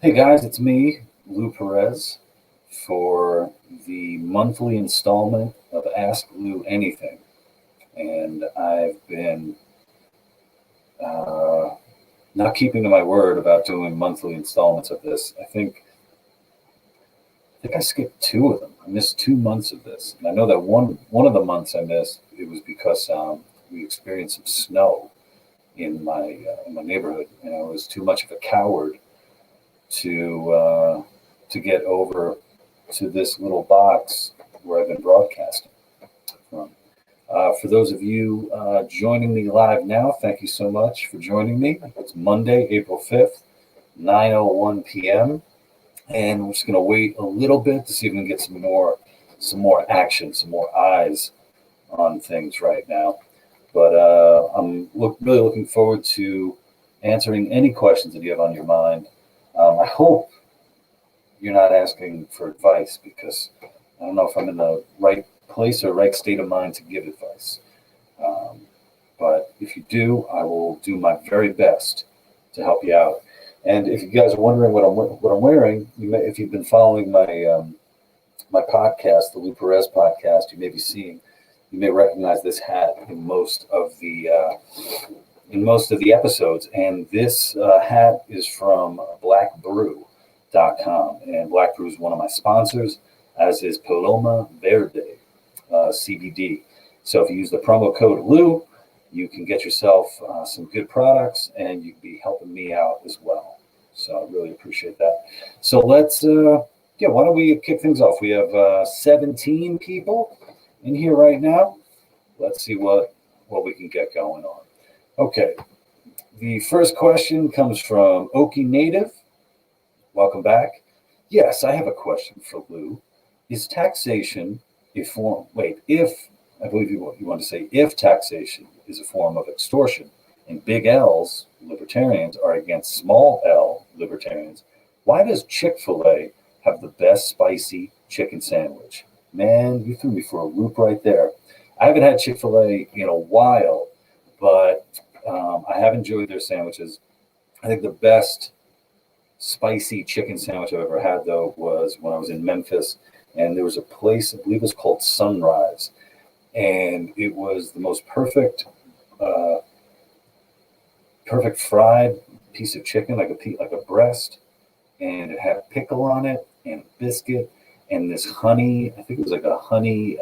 Hey guys, it's me, Lou Perez, for the monthly installment of Ask Lou Anything. And I've been not keeping to my word about doing monthly installments of this. I think I skipped two of them. I missed 2 months of this. And I know that one of the months I missed, it was because we experienced some snow in my neighborhood, and I was too much of a coward to get over to this little box where I've been broadcasting from. For those of you joining me live now, thank you so much for joining me. It's Monday, April 5th, 9:01 p.m. And we're just going to wait a little bit to see if we can get some more action, some more eyes on things right now. But I'm really looking forward to answering any questions that you have on your mind. I hope you're not asking for advice, because I don't know if I'm in the right place or right state of mind to give advice. But if you do, I will do my very best to help you out. And if you guys are wondering what I'm wearing, if you've been following my my podcast, the Lou Perez podcast, you may recognize this hat in most of the episodes. And this hat is from blackbrew.com, and Black Brew is one of my sponsors, as is Paloma Verde CBD. So if you use the promo code Lou, you can get yourself some good products, and you can be helping me out as well. So I really appreciate that. So let's, why don't we kick things off? We have 17 people in here right now. Let's see what we can get going on. Okay. The first question comes from Okie Native. Welcome back. Yes, I have a question for Lou. Is taxation a form? I believe you want to say if taxation is a form of extortion, and big L's, libertarians, are against small L, libertarians, why does Chick-fil-A have the best spicy chicken sandwich? Man, you threw me for a loop right there. I haven't had Chick-fil-A in a while, but I have enjoyed their sandwiches. I think the best spicy chicken sandwich I've ever had, though, was when I was in Memphis, and there was a place, I believe it was called Sunrise, and it was the most perfect fried piece of chicken, like a breast, and it had a pickle on it and a biscuit and this honey. I think it was like a honey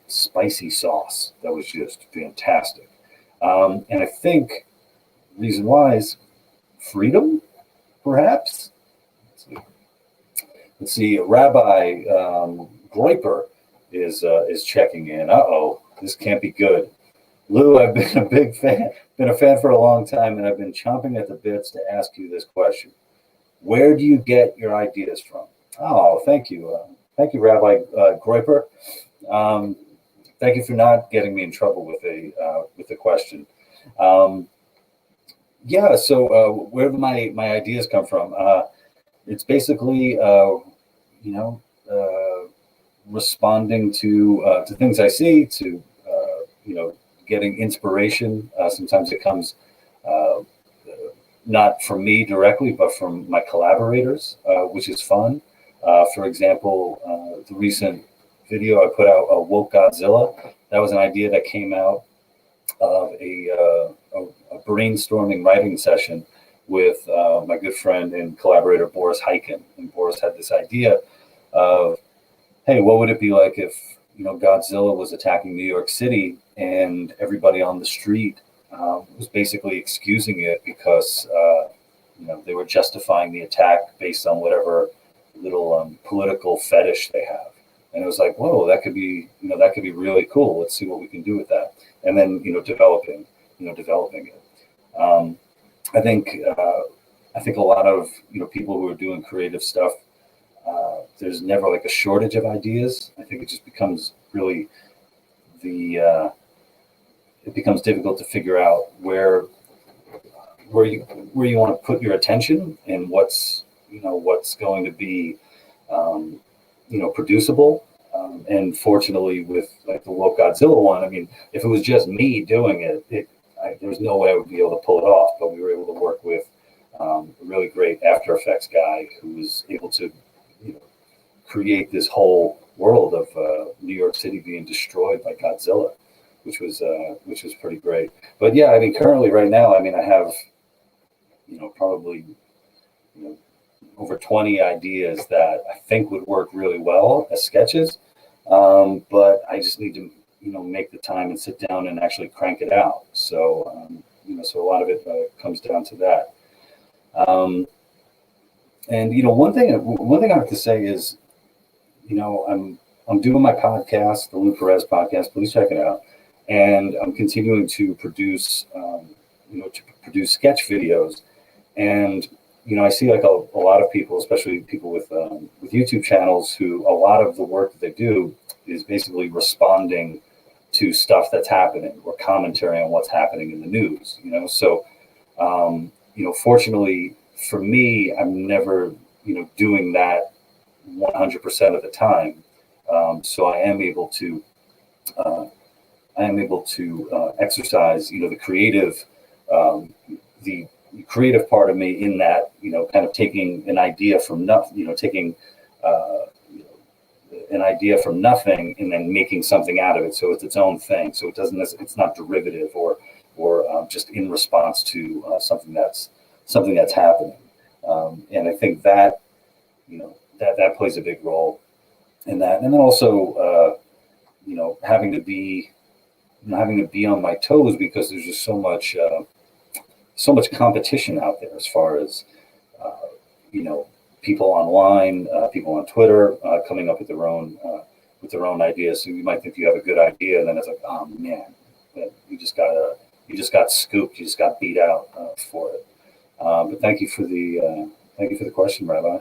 spicy sauce that was just fantastic. And I think the reason why is freedom, perhaps. Let's see. Rabbi Groiper is checking in. This can't be good. Lou, I've been a fan for a long time, and I've been chomping at the bits to ask you this question. Where do you get your ideas from? Oh, thank you. Thank you, Rabbi Groiper. Thank you for not getting me in trouble with the question. So where do my ideas come from? It's basically, responding to things I see, to, getting inspiration. Sometimes it comes not from me directly, but from my collaborators, which is fun. For example, the recent video I put out, Woke Godzilla, that was an idea that came out of a brainstorming writing session with my good friend and collaborator Boris Hyken. And Boris had this idea of, hey, what would it be like if Godzilla was attacking New York City and everybody on the street was basically excusing it because they were justifying the attack based on whatever little political fetish they have. And it was like, whoa, that could be really cool. Let's see what we can do with that. And then developing it. I think a lot of people who are doing creative stuff, there's never like a shortage of ideas. I think it just becomes really it becomes difficult to figure out where you want to put your attention and what's going to be producible. And fortunately, with like the Woke Godzilla one, I mean, if it was just me doing it, there's no way I would be able to pull it off. But we were able to work with a really great After Effects guy who was able to, you know, create this whole world of New York City being destroyed by Godzilla, which was pretty great. But yeah, I mean, currently right now, I mean, I have, you know, probably, you know, over 20 ideas that I think would work really well as sketches. But I just need to, you know, make the time and sit down and actually crank it out. So, you know, so a lot of it comes down to that. And, you know, one thing I have to say is, you know, I'm doing my podcast, the Lou Perez podcast. Please check it out. And I'm continuing to produce, you know, to produce sketch videos. And, you know, I see like a lot of people, especially people with YouTube channels, who a lot of the work that they do is basically responding to stuff that's happening or commentary on what's happening in the news. You know, so you know, fortunately for me, I'm never, you know, doing that 100% of the time. So I am able to exercise, you know, the creative part of me in that, you know, kind of taking an idea from nothing, you know, taking you know, an idea from nothing and then making something out of it. So it's its own thing. So it's not derivative or just in response to something that's happening. And I think that, you know, that plays a big role in that. And then also, you know, having to be on my toes because there's just so much competition out there as far as, you know, people online, people on Twitter, coming up with their own ideas. So you might think you have a good idea, and then it's like, oh man, you just got scooped, you just got beat out for it. But thank you for the question, Rabbi.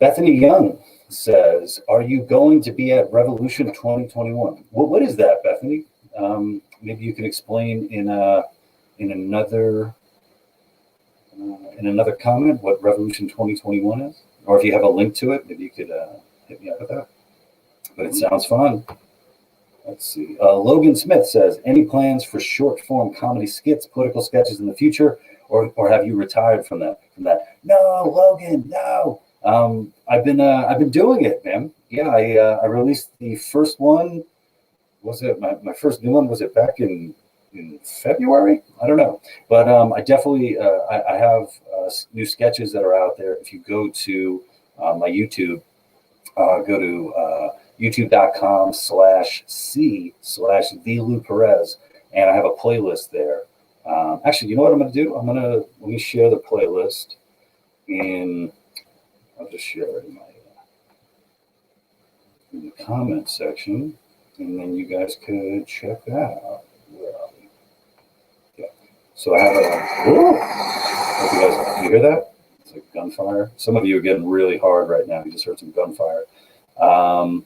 Bethany Young says, "Are you going to be at Revolution 2021?" What is that, Bethany? Maybe you can explain in another comment what Revolution 2021 is, or if you have a link to it, maybe you could hit me up with that. But it sounds fun. Let's see. Logan Smith says, "Any plans for short form comedy skits, political sketches in the future, or have you retired from that?" No, Logan, no. I've been doing it, man. Yeah, I released the first one. Was it my first new one? Was it back in February? I don't know, but I definitely I have new sketches that are out there. If you go to my YouTube, go to youtube.com/c/the Lou Perez, and I have a playlist there. Actually, you know what I'm going to do? Let me share the playlist I'll just share it in the comment section, and then you guys could check that out. Where are we? Yeah. So I have hope you hear that? It's like gunfire. Some of you are getting really hard right now. You just heard some gunfire. So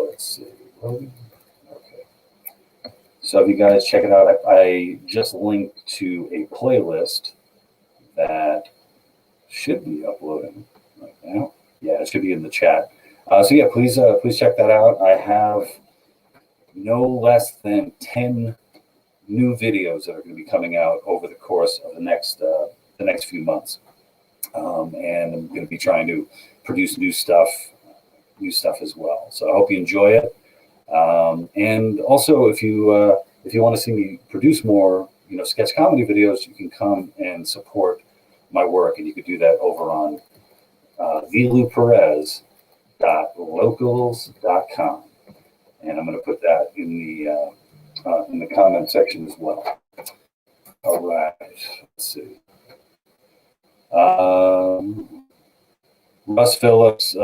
let's see. Okay. So if you guys check it out, I just linked to a playlist that should be uploading right now. Yeah, it should be in the chat. So yeah, please check that out. I have no less than 10 new videos that are going to be coming out over the course of the next few months, and I'm going to be trying to produce new stuff as well. So I hope you enjoy it. And also, if you want to see me produce more, you know, sketch comedy videos, you can come and support my work, and you could do that over on thelouperez.locals.com, and I'm going to put that in the comment section as well. All right, let's see. Russ Phillips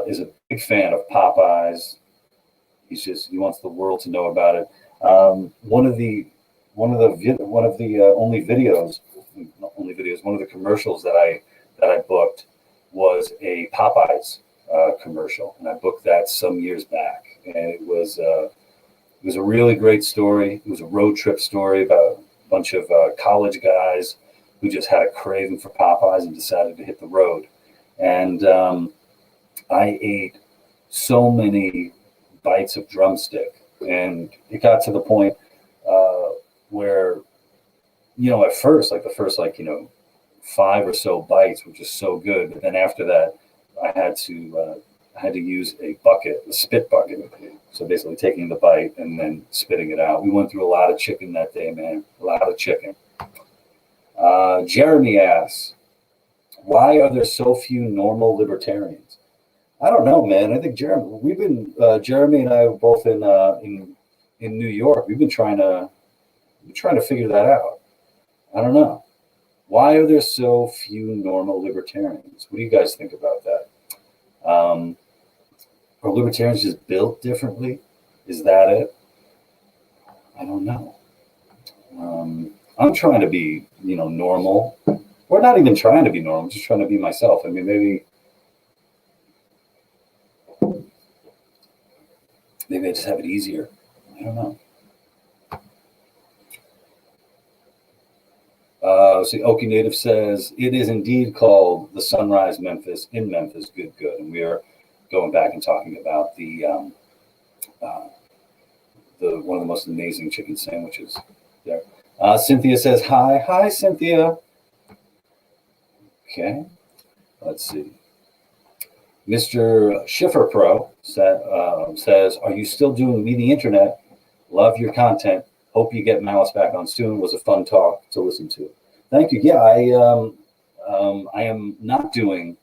is a big fan of Popeyes. He wants the world to know about it. One of the commercials that I booked was a Popeyes commercial, and I booked that some years back, and it was a really great story. It was a road trip story about a bunch of college guys who just had a craving for Popeyes and decided to hit the road. And I ate so many bites of drumstick, and it got to the point where, you know, at first, like the first, like, you know, 5 or so bites, which is so good. But then after that, I had to use a bucket, a spit bucket. So basically taking the bite and then spitting it out. We went through a lot of chicken that day, man. A lot of chicken. Jeremy asks, why are there so few normal libertarians? I don't know, man. I think Jeremy and I are both in New York. We've been trying to figure that out. I don't know. Why are there so few normal libertarians? What do you guys think about that? Are libertarians just built differently? Is that it? I don't know. I'm trying to be, normal. Or not even trying to be normal. I'm just trying to be myself. I mean, maybe I just have it easier. I don't know. See, Okie Native says, it is indeed called the Sunrise Memphis in Memphis. Good. And we are going back and talking about the one of the most amazing chicken sandwiches there. Cynthia says, hi, Cynthia. Okay, let's see. Mr. Schiffer Pro says, are you still doing We the Internet? Love your content. Hope you get Malice back on soon. Was a fun talk to listen to. Thank you. Yeah, I am not doing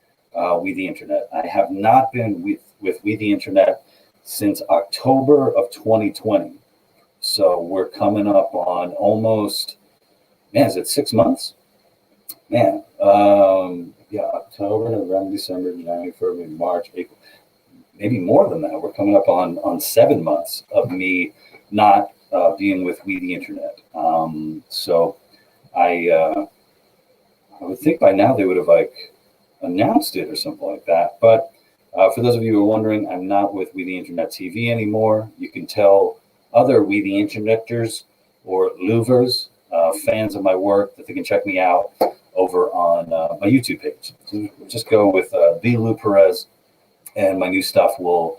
We the Internet. I have not been with We the Internet since October of 2020. So we're coming up on almost, man, is it 6 months? Man, yeah, October, November, December, January, February, March, April, maybe more than that. We're coming up on 7 months of me not being with We the Internet. So I would think by now they would have announced it or something like that. But for those of you who are wondering, I'm not with We the Internet TV anymore. You can tell other We the Interneters or Louvers, fans of my work, that they can check me out over on my YouTube page. So just go with the Lou Perez, and my new stuff will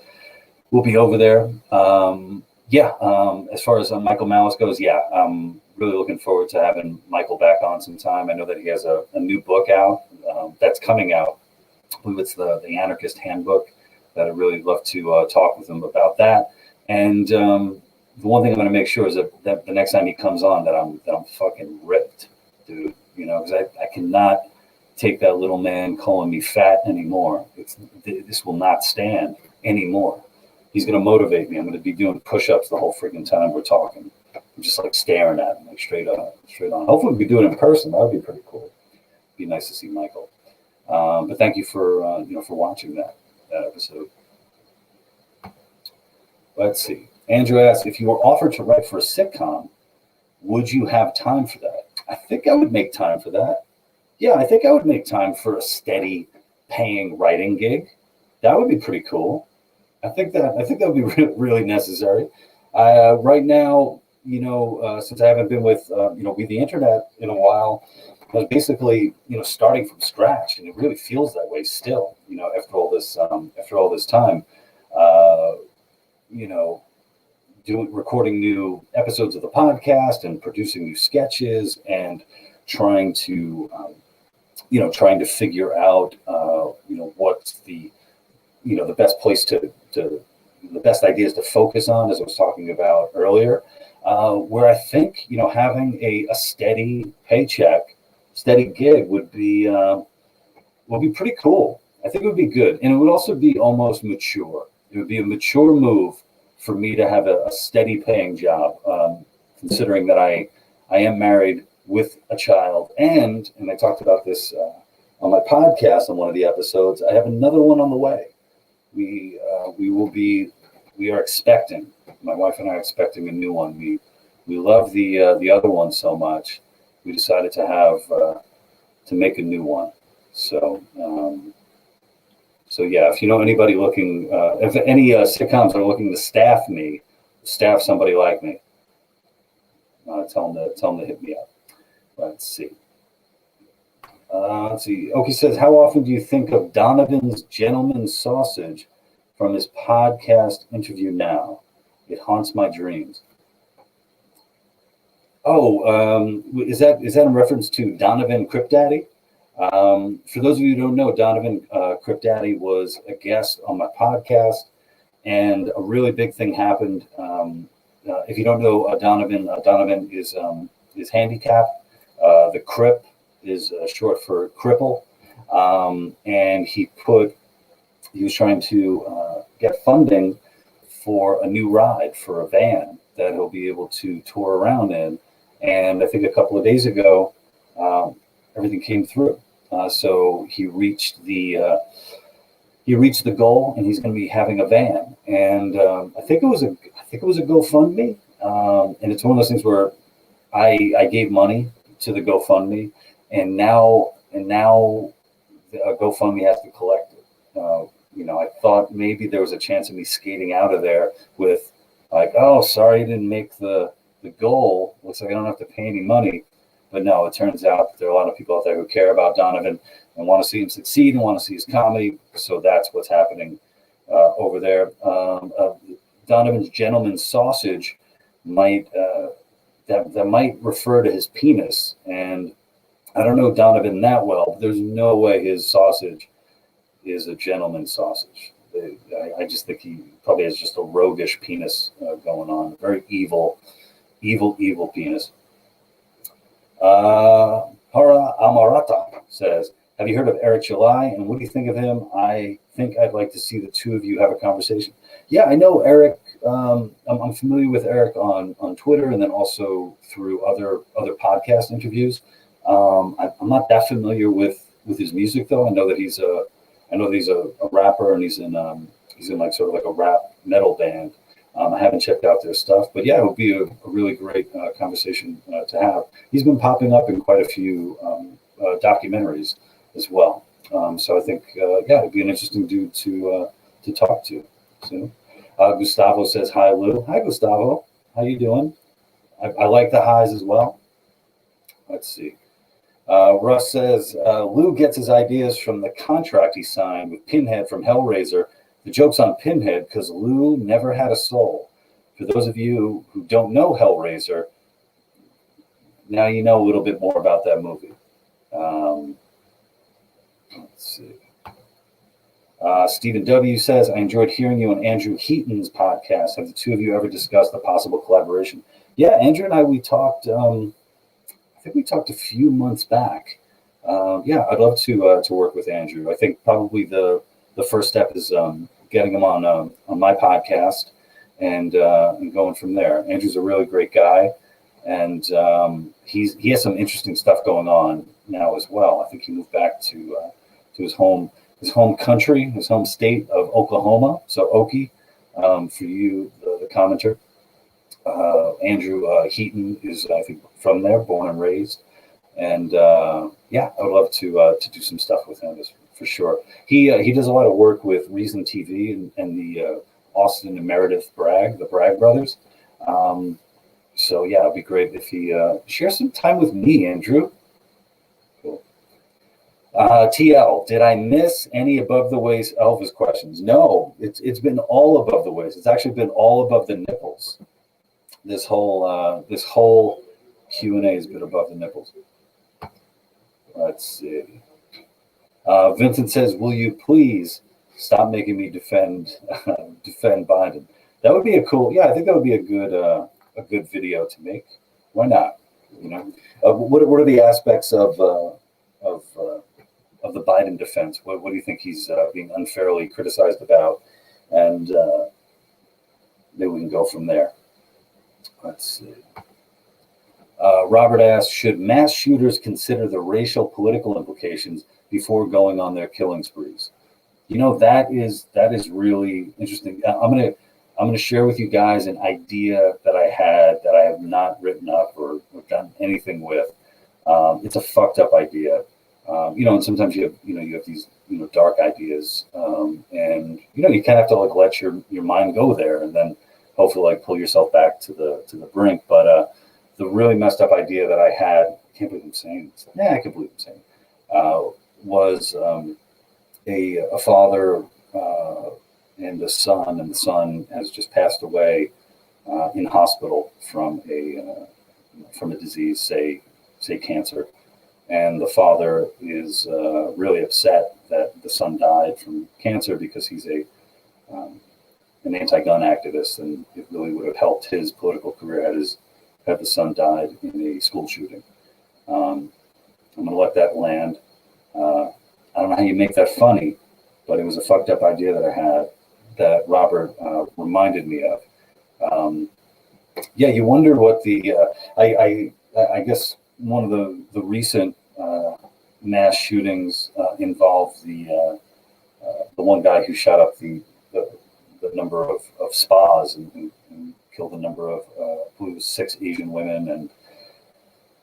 be over there. As far as Michael Malice goes, I'm really looking forward to having Michael back on sometime. I know that he has a new book out that's coming out. I believe it's the Anarchist Handbook. That I'd really love to talk with him about that. And the one thing I'm going to make sure is that the next time he comes on, that I'm fucking ripped, dude. Because I cannot take that little man calling me fat anymore. This will not stand anymore. He's going to motivate me. I'm going to be doing push-ups the whole freaking time we're talking. I'm just staring at him, straight on. Hopefully we can do it in person. That would be pretty cool. It'd be nice to see Michael. But thank you for watching that episode. Let's see. Andrew asks, if you were offered to write for a sitcom, would you have time for that? I think I would make time for that. Yeah, I think I would make time for a steady paying writing gig. That would be pretty cool. I think that would be really necessary. Right now, since I haven't been with We the Internet in a while, I was basically starting from scratch, and it really feels that way still. After all this time, recording new episodes of the podcast and producing new sketches and trying to figure out what's the best place the best ideas to focus on, as I was talking about earlier, where I think having a steady paycheck, steady gig would be pretty cool. I think it would be good, and it would also be almost mature. It would be a mature move for me to have a steady paying job, considering that I am married with a child, and I talked about this on my podcast on one of the episodes. I have another one on the way. We are expecting. My wife and I are expecting a new one. We love the other one so much, we decided to make a new one. So yeah, if you know anybody looking, if any sitcoms are looking to staff somebody like me, tell them to hit me up. Let's see. Oki says, how often do you think of Donovan's Gentleman's Sausage from his podcast interview now? It haunts my dreams. Oh, is that in reference to Donovan Crip Daddy? For those of you who don't know, Donovan Crip Daddy was a guest on my podcast, and a really big thing happened. If you don't know Donovan is handicapped. The Crip is short for cripple, and he was trying to get funding for a new ride for a van that he'll be able to tour around in. And I think a couple of days ago, everything came through. So he reached the goal, and he's going to be having a van. And I think it was a GoFundMe, and it's one of those things where I gave money to the GoFundMe, and now GoFundMe has to collect it. I thought maybe there was a chance of me skating out of there with like, oh, sorry, you didn't make the goal. Looks like I don't have to pay any money. But no, it turns out that there are a lot of people out there who care about Donovan and want to see him succeed and want to see his comedy. So that's what's happening over there. Donovan's gentleman sausage might that might refer to his penis. And I don't know Donovan that well, but there's no way his sausage is a gentleman sausage. I just think he probably has just a roguish penis going on. Very evil penis. Hara Amarata says, have you heard of Eric July, and what do you think of him? I think I'd like to see the two of you have a conversation. Yeah, I know Eric. I'm familiar with Eric on Twitter, and then also through other podcast interviews. I'm not that familiar with his music, though. I know that he's a rapper, and he's in like sort of like a rap metal band. I haven't checked out their stuff, but yeah, it would be a really great conversation to have. He's been popping up in quite a few documentaries as well. So I think, it'd be an interesting dude to talk to. So, Gustavo says, hi, Lou. Hi, Gustavo. How you doing? I like the highs as well. Let's see. Russ says, Lou gets his ideas from the contract he signed with Pinhead from Hellraiser. The joke's on Pinhead because Lou never had a soul. For those of you who don't know Hellraiser, now you know a little bit more about that movie. Let's see. Stephen W. says, I enjoyed hearing you on Andrew Heaton's podcast. Have the two of you ever discussed a possible collaboration? Yeah, Andrew and I, we talked, I think we talked a few months back. I'd love to work with Andrew. I think probably the first step is getting him on my podcast and going from there. Andrew's a really great guy, and he has some interesting stuff going on now as well. I think he moved back to his home country, his home state of Oklahoma. So Okie, for you, the commenter. Andrew Heaton is, I think, from there, born and raised. And I would love to do some stuff with him for sure. He does a lot of work with Reason TV and the Austin and Meredith Bragg, the Bragg brothers. It'd be great if he shares some time with me, Andrew. Cool. TL, did I miss any above the waist Elvis questions? No, it's been all above the waist. It's actually been all above the nipples. This whole Q&A has been above the nipples. Let's see. Vincent says, will you please stop making me defend Biden? That would be I think that would be a good video to make. Why not? What are the aspects of the Biden defense? What do you think he's being unfairly criticized about? And maybe we can go from there. Let's see. Robert asks, should mass shooters consider the racial political implications before going on their killing sprees? That is really interesting. I'm gonna share with you guys an idea that I had that I have not written up or done anything with. It's a fucked up idea. And sometimes you have these dark ideas, and you kind of have to like let your mind go there, and then hopefully like pull yourself back to the brink. But the really messed up idea that I had, I can't believe I'm saying this. Yeah, I can believe I'm saying it, was a father and a son, and the son has just passed away in hospital from a disease, say cancer. and the father is really upset that the son died from cancer because he's an anti-gun activist, and it really would have helped his political career had the son died in a school shooting. I'm going to let that land. I don't know how you make that funny, but it was a fucked up idea that I had that Robert reminded me of. Yeah, you wonder what the I guess one of the recent mass shootings involved the one guy who shot up the number of spas and killed a number of I believe it was 6 Asian women and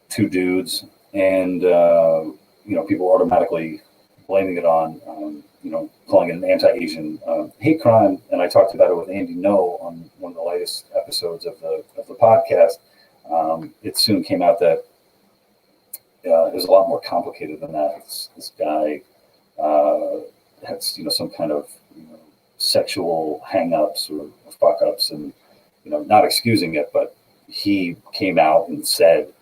2 dudes, and people automatically blaming it on calling it an anti-Asian hate crime. And I talked about it with Andy No on one of the latest episodes of the podcast. It soon came out that it was a lot more complicated than that. This guy had some kind of sexual hang-ups or fuck-ups, and not excusing it, but he came out and said,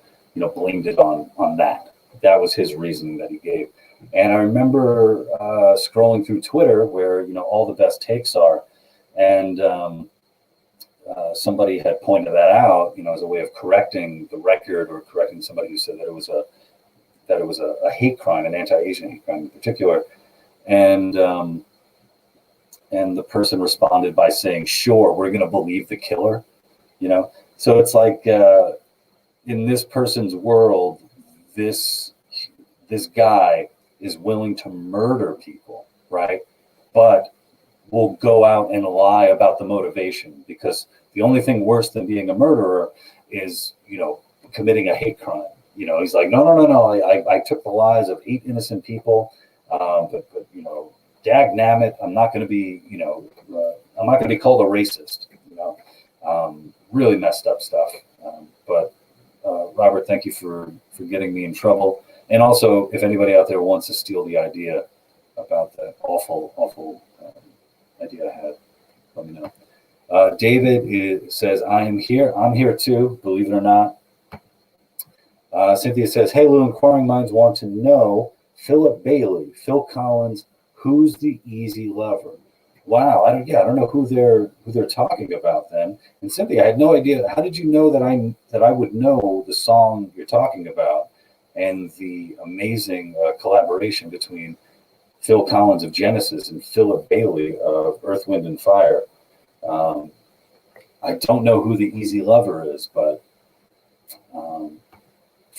blamed it on that. That was his reasoning that he gave. And I remember scrolling through Twitter where all the best takes are, and somebody had pointed that out, as a way of correcting the record or correcting somebody who said that it was a hate crime, an anti-Asian hate crime in particular, and the person responded by saying, "Sure, we're going to believe the killer," So it's like in this person's world, this guy is willing to murder people, right? But will go out and lie about the motivation, because the only thing worse than being a murderer is, committing a hate crime. He's like, no, I took the lives of 8 innocent people, but dag nammit, I'm not going to be, I'm not going to be called a racist, really messed up stuff. But Robert, thank you for getting me in trouble. And also, if anybody out there wants to steal the idea about that awful idea I had, let me know. David says, I'm here too, believe it or not. Cynthia says, hey, Lou, inquiring minds want to know, Philip Bailey, Phil Collins, who's the easy lover? Wow, I don't know who they're talking about then. And Cynthia, I had no idea. How did you know that I would know the song you're talking about and the amazing collaboration between Phil Collins of Genesis and Philip Bailey of Earth, Wind, and Fire? I don't know who the easy lover is, but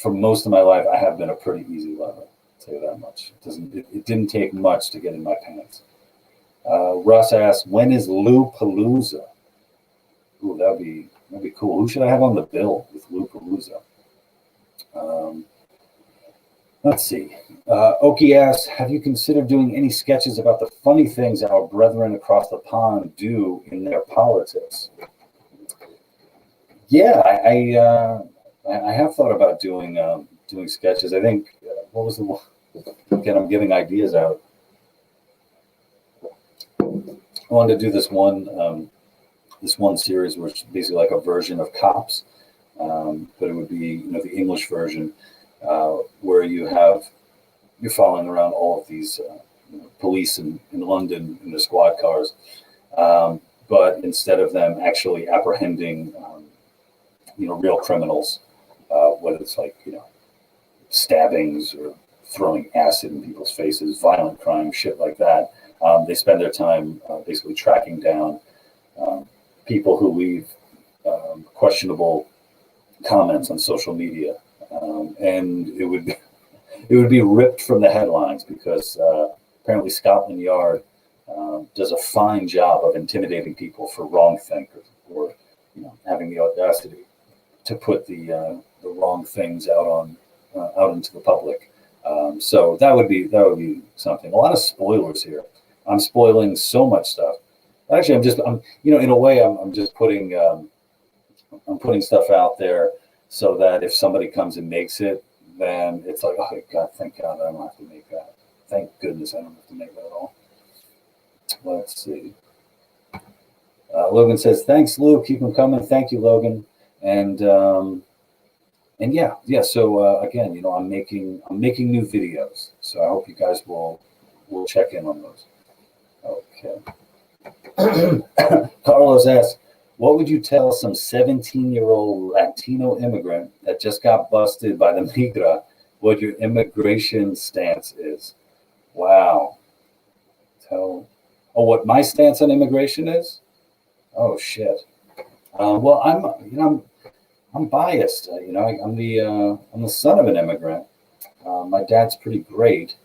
for most of my life, I have been a pretty easy lover. I'll tell you that much. It didn't take much to get in my pants. Russ asks, when is Lou Palooza? Ooh, that'd be cool. Who should I have on the bill with Lou Palooza? Let's see. Oki asks, have you considered doing any sketches about the funny things our brethren across the pond do in their politics? Yeah, I have thought about doing sketches. I think what was the one? Again, I'm giving ideas out. I wanted to do this one series, which is basically like a version of Cops, but it would be the English version, where you're following around all of these police in London in their squad cars, but instead of them actually apprehending real criminals, whether it's like stabbings or throwing acid in people's faces, violent crime, shit like that. They spend their time basically tracking down people who leave questionable comments on social media, and it would be ripped from the headlines because apparently Scotland Yard does a fine job of intimidating people for wrong thinkers or having the audacity to put the wrong things out into the public. So that would be something. A lot of spoilers here. I'm spoiling so much stuff. Actually, I'm in a way, I'm just putting stuff out there so that if somebody comes and makes it, then it's like, oh God, thank God I don't have to make that. Thank goodness I don't have to make that at all. Let's see. Logan says, thanks, Lou. Keep them coming. Thank you, Logan. And And yeah. So again, I'm making new videos. So I hope you guys will check in on those. Okay. Carlos asks, what would you tell some 17-year-old Latino immigrant that just got busted by the migra what your immigration stance is? Wow. What my stance on immigration is? Oh shit. Well, I'm biased. I'm the son of an immigrant. My dad's pretty great.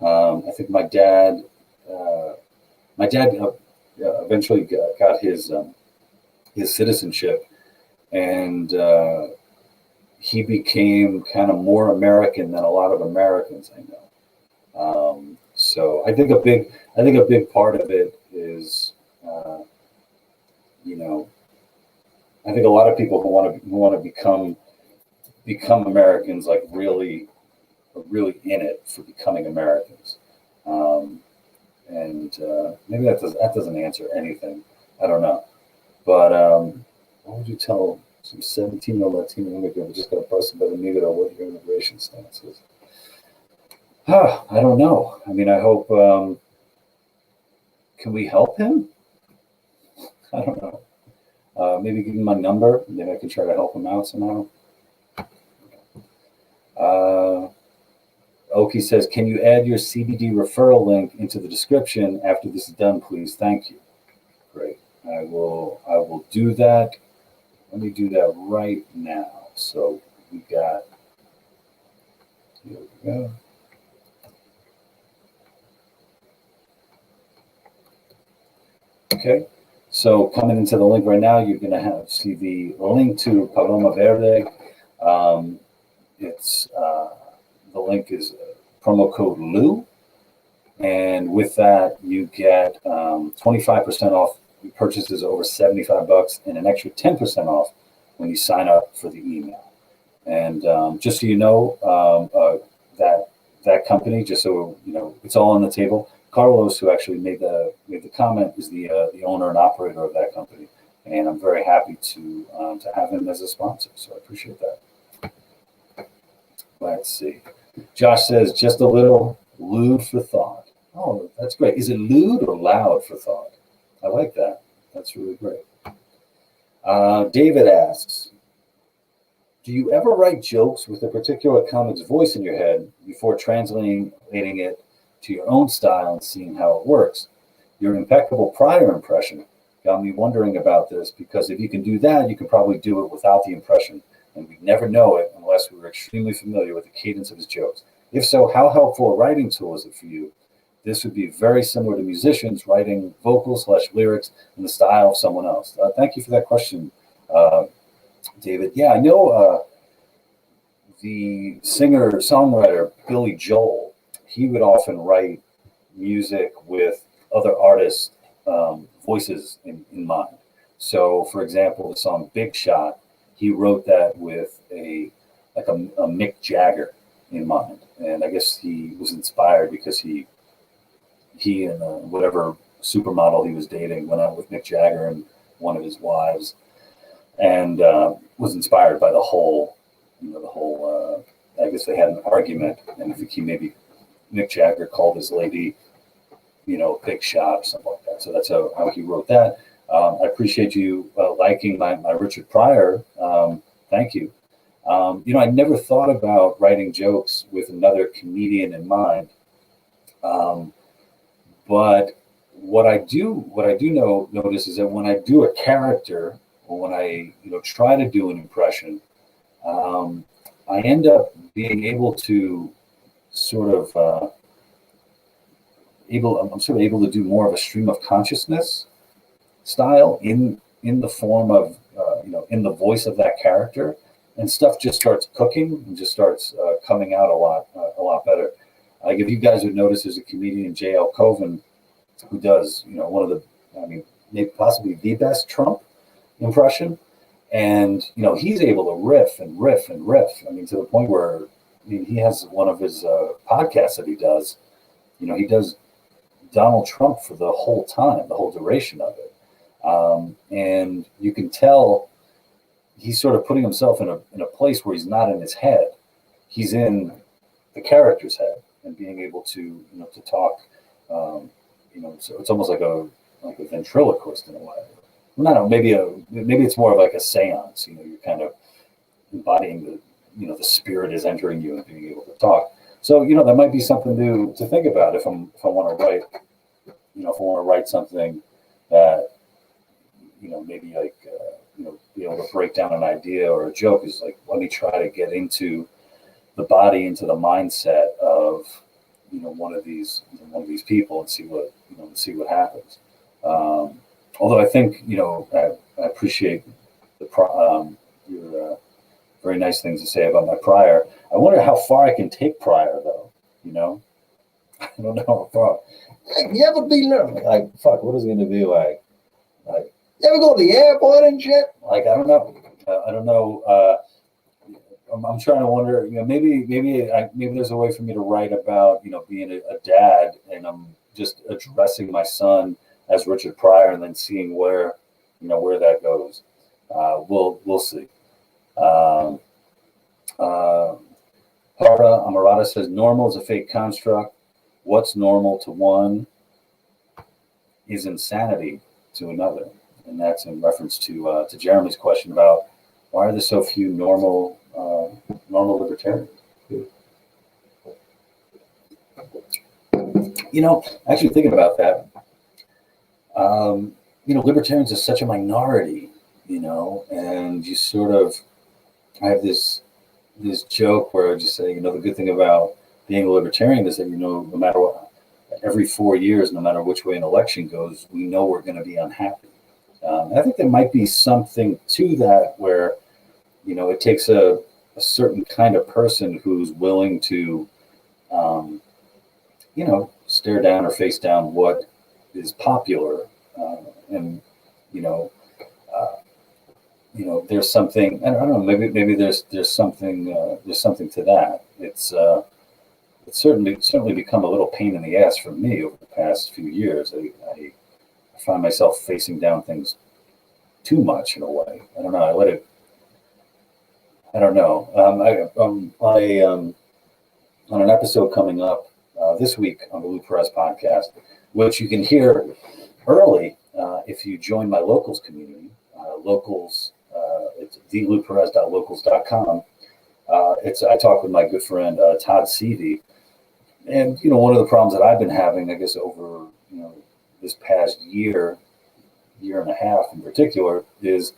I think my dad eventually got his citizenship, and he became kind of more American than a lot of Americans I know. So I think a big part of it is, I think a lot of people who want to become Americans, like really are really in it for becoming Americans. And maybe that doesn't answer anything. I don't know. But what would you tell some 17-year-old Latino immigrant who just got busted by the Negro what your immigration stance is? I don't know. I mean, I hope. Can we help him? I don't know. Maybe give him my number. Maybe I can try to help him out somehow. Oki says, can you add your CBD referral link into the description after this is done, please? Thank you. Great. I will do that. Let me do that right now. So we got, here we go. Okay. So coming into the link right now, you're going to see the link to Paloma Verde. The link is promo code LOU. And with that, you get 25% off purchases over $75 and an extra 10% off when you sign up for the email. And just so you know, that company, just so you know, it's all on the table. Carlos, who actually made the comment, is the owner and operator of that company, and I'm very happy to have him as a sponsor. So I appreciate that. Let's see. Josh says, just a little lewd for thought. Oh, that's great. Is it lewd or loud for thought? I like that. That's really great. David asks, do you ever write jokes with a particular comic's voice in your head before translating it to your own style and seeing how it works? Your impeccable prior impression got me wondering about this, because if you can do that, you can probably do it without the impression, and we'd never know it unless we were extremely familiar with the cadence of his jokes. If so, how helpful a writing tool is it for you? This would be very similar to musicians writing vocals/lyrics in the style of someone else. Thank you for that question, David. Yeah, I know the singer-songwriter Billy Joel. He would often write music with other artists' voices in mind. So, for example, the song "Big Shot," he wrote that with a Mick Jagger in mind, and I guess he was inspired because he and whatever supermodel he was dating went out with Mick Jagger and one of his wives, and was inspired by the whole. I guess they had an argument, and I think Mick Jagger called his lady, Big Shot or something like that. So that's how he wrote that. I appreciate you liking my Richard Pryor. Thank you. I never thought about writing jokes with another comedian in mind. But what I do notice is that when I do a character, or when I try to do an impression, I end up being able to I'm able to do more of a stream of consciousness style in the form of in the voice of that character, and stuff just starts cooking and just starts coming out a lot better. Like, if you guys would notice, there's a comedian, J.L. Coven, who does one of the, maybe possibly the best Trump impression, and he's able to riff and riff and riff. To the point where he has one of his podcasts that he does. He does Donald Trump for the whole time, the whole duration of it. And you can tell he's sort of putting himself in a place where he's not in his head. He's in the character's head, and being able to to talk. So it's almost like a ventriloquist in a way. No, maybe it's more of like a seance. You're kind of embodying the spirit is entering you and being able to talk. So that might be something to think about if I want to write. If I want to write something that maybe like be able to break down an idea or a joke, is like, let me try to get into the body, into the mindset of one of these people, and see what happens. Although I think I appreciate your very nice things to say about my prior. I wonder how far I can take prior, though. I don't know how far. You ever be learning? Like, fuck, what is it going to be like? You ever go to the airport and shit? Like, I don't know. I don't know. I'm trying to wonder. Maybe there's a way for me to write about being a dad, and I'm just addressing my son as Richard Pryor, and then seeing where that goes. We'll see. Amarada says normal is a fake construct. What's normal to one is insanity to another, and that's in reference to Jeremy's question about why are there so few normal libertarians. Actually thinking about that, libertarians are such a minority, and you sort of, I have this joke where I just say, the good thing about being a libertarian is that, no matter what, every 4 years, no matter which way an election goes, we know we're going to be unhappy. I think there might be something to that where, it takes a certain kind of person who's willing to, stare down or face down what is popular. And, there's something, I don't know, maybe there's something to that. It's certainly become a little pain in the ass for me over the past few years. I find myself facing down things too much in a way. I don't know. I don't know. On an episode coming up this week on the Lou Perez podcast, which you can hear early if you join my locals community. Locals, it's thelouperez.locals.com. I talk with my good friend Todd Seavey, and one of the problems that I've been having, I guess, over this past year and a half in particular, is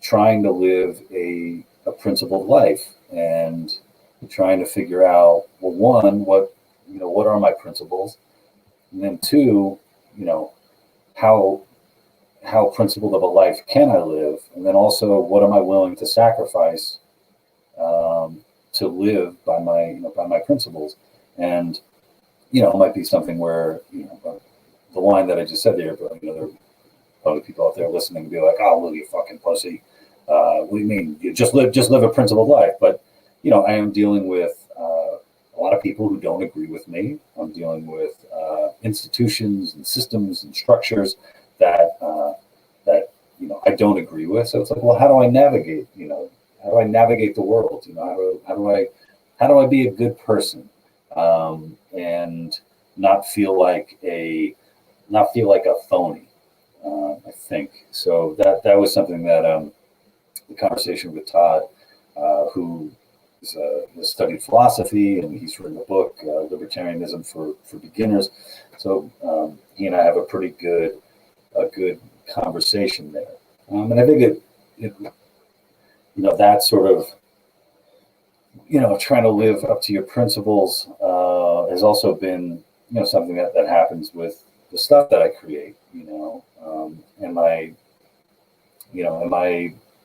trying to live a principled life, and trying to figure out, well, one, what are my principles, and then two, how principled of a life can I live, and then also what am I willing to sacrifice to live by my principles. And it might be something where the line that I just said there, but there are probably people out there listening to be like, oh, well, you fucking pussy. What do you mean? You just live a principled life. But I am dealing with a lot of people who don't agree with me. I'm dealing with institutions and systems and structures that I don't agree with. So it's like, well, how do I navigate? How do I navigate the world? How do I be a good person and not feel like a phony? I think so. That was something that the conversation with Todd, who has studied philosophy, and he's written a book, Libertarianism for Beginners. So he and I have a good conversation there, and I think it that sort of trying to live up to your principles has also been something that happens with the stuff that I create.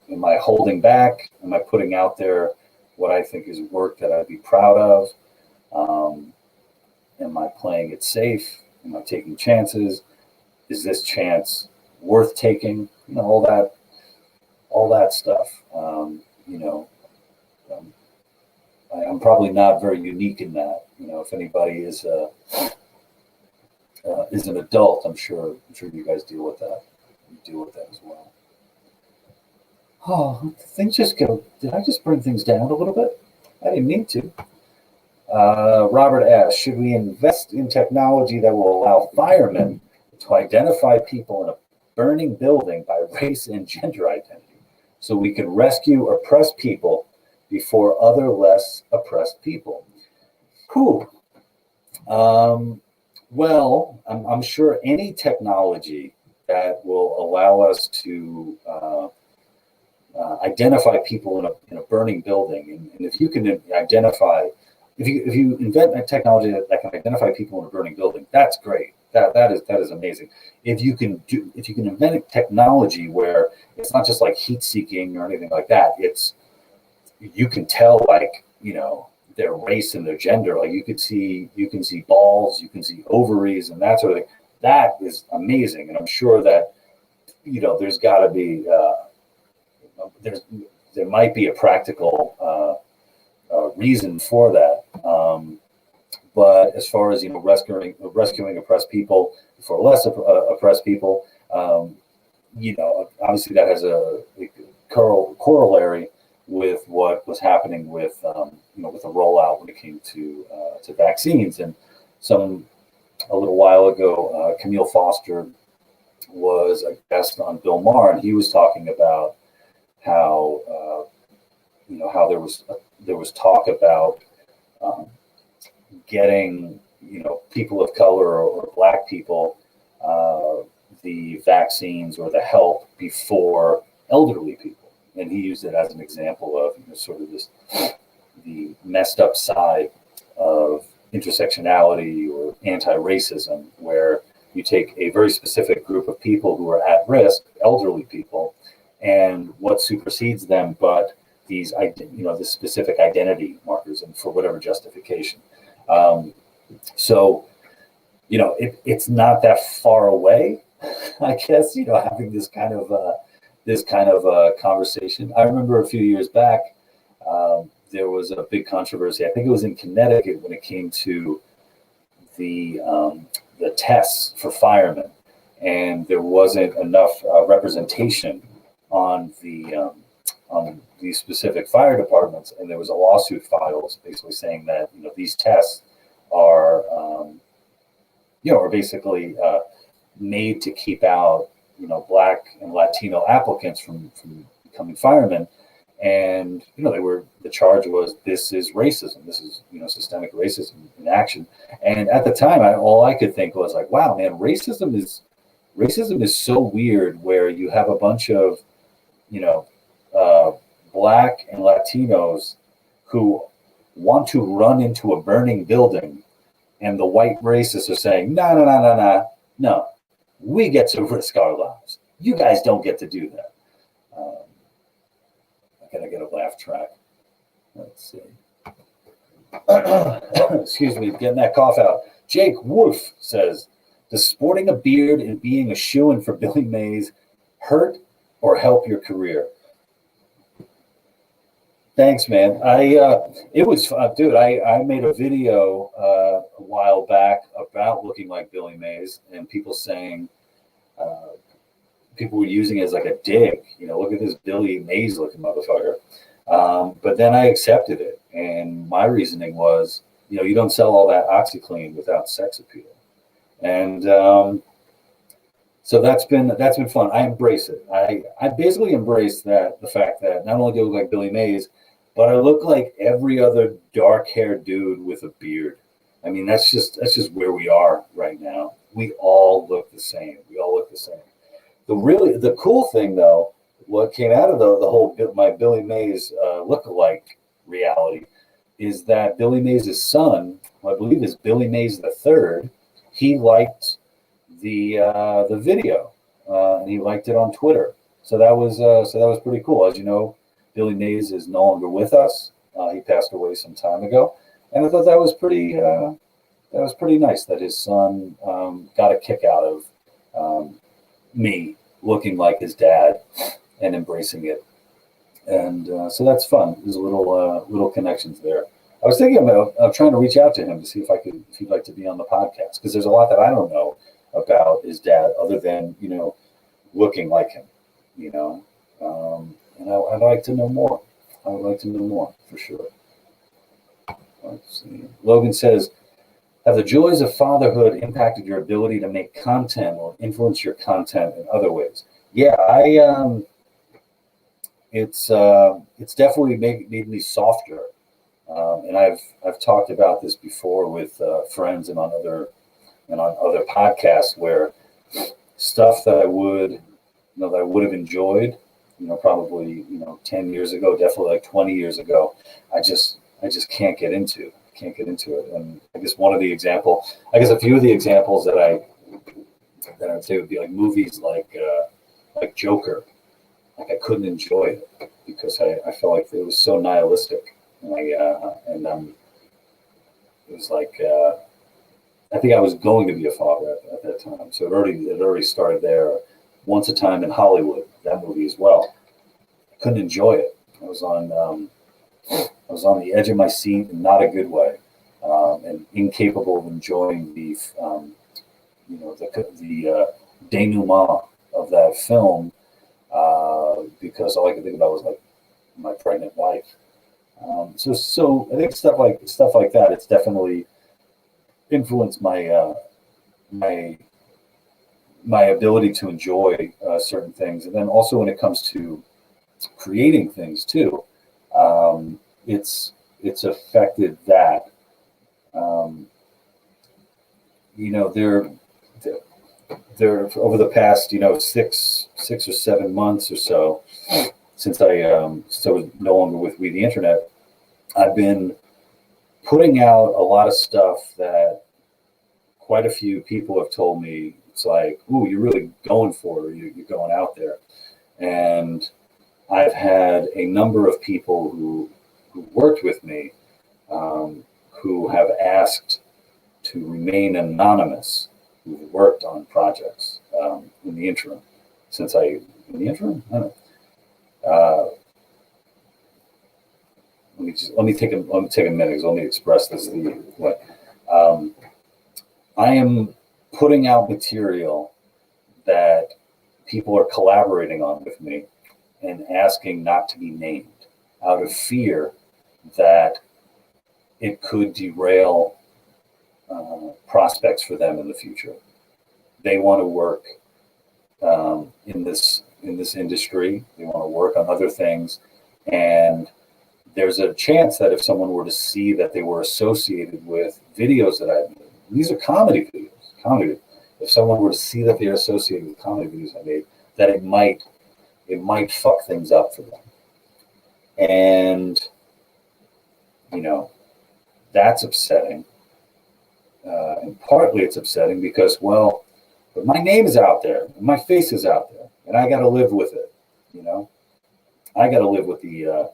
Am I holding back? Am I putting out there what I think is work that I'd be proud of? Am I playing it safe? Am I taking chances? Is this chance worth taking? All that stuff. I'm probably not very unique in that. If anybody is an adult, I'm sure you guys deal with that. You deal with that as well. Oh, things just go. Did I just bring things down a little bit? I didn't mean to. Robert asks, should we invest in technology that will allow firemen to identify people in a burning building by race and gender identity so we could rescue oppressed people before other less oppressed people? Cool. Well, I'm sure any technology that will allow us to identify people in a burning building, and if you can identify, if you invent a technology that can identify people in a burning building, that's great. That is amazing. If you can invent a technology where it's not just like heat seeking or anything like that, it's you can tell, like, their race and their gender. Like you can see balls, you can see ovaries, and that sort of thing. That is amazing, and I'm sure that there's got to be there might be a practical reason for that. But as far as rescuing oppressed people for less oppressed people, obviously that has a corollary with what was happening with with the rollout when it came to vaccines. And a little while ago, Camille Foster was a guest on Bill Maher, and he was talking about how how there was talk about getting people of color or black people the vaccines or the help before elderly people, and he used it as an example of sort of the messed up side of intersectionality or anti-racism, where you take a very specific group of people who are at risk, elderly people, and what supersedes them but these the specific identity markers, and for whatever justification. So it's not that far away, I guess, having this kind of conversation. I remember a few years back, there was a big controversy. I think it was in Connecticut when it came to the tests for firemen, and there wasn't enough representation on these specific fire departments, and there was a lawsuit filed basically saying that these tests are are basically made to keep out Black and Latino applicants from becoming firemen. And the charge was, this is racism, this is systemic racism in action. And at the time, all I could think was like, wow, man, racism is so weird, where you have a bunch of Black and Latinos who want to run into a burning building, and the white racists are saying, no, we get to risk our lives. You guys don't get to do that. I gotta get a laugh track. Let's see. Excuse me, getting that cough out. Jake Wolf says, does sporting a beard and being a shoo-in for Billy Mays hurt or help your career? Thanks, man. It was fun, dude. I made a video a while back about looking like Billy Mays, and people saying, people were using it as like a dig. Look at this Billy Mays looking motherfucker. But then I accepted it, and my reasoning was, you don't sell all that OxyClean without sex appeal, and so that's been fun. I embrace it. I basically embrace the fact that not only do I look like Billy Mays, but I look like every other dark-haired dude with a beard. I mean, that's just where we are right now. We all look the same. The cool thing, though, what came out of the whole my Billy Mays look-alike reality, is that Billy Mays' son, who I believe is Billy Mays III, he liked the video, and he liked it on Twitter. So that was pretty cool. As you know, Billy Mays is no longer with us. He passed away some time ago, and I thought that was pretty nice that his son got a kick out of me looking like his dad and embracing it, and so that's fun. There's little connections there. I was thinking of trying to reach out to him to see if he'd like to be on the podcast, because there's a lot that I don't know about his dad other than looking like him. And I'd like to know more. I would like to know more for sure. Let's see. Logan says, have the joys of fatherhood impacted your ability to make content or influence your content in other ways? Yeah, it's definitely made me softer. And I've talked about this before with friends and on other podcasts where stuff that I would have enjoyed, probably 10 years ago, definitely like 20 years ago, I just can't get into. It. And I guess a few of the examples that I'd say would be like movies like Joker. Like I couldn't enjoy it because I felt like it was so nihilistic. It was like I think I was going to be a father at that time, so it already started there. Once a Time in Hollywood, that movie as well. I couldn't enjoy it. I was on the edge of my seat in not a good way, and incapable of enjoying the denouement of that film, because all I could think about was like my pregnant wife. So I think stuff like that. It's definitely influenced my ability to enjoy certain things, and then also when it comes to creating things too, it's affected that. There over the past 6 or 7 months or so, since I was no longer with We the Internet, I've been putting out a lot of stuff that quite a few people have told me it's like, ooh, you're really going for it, you're going out there. And I've had a number of people who worked with me, who have asked to remain anonymous, who've worked on projects in the interim. I don't know. Let me take a minute, because let me express this the way. I am putting out material that people are collaborating on with me and asking not to be named out of fear that it could derail prospects for them in the future. They want to work in this industry. They want to work on other things, and there's a chance that if someone were to see that they were associated with videos that I made, these are comedy videos. If someone were to see that they're associated with comedy videos I made, that it might fuck things up for them. And that's upsetting. And partly it's upsetting because, well, but my name is out there, my face is out there, and I got to live with it. I got to live with the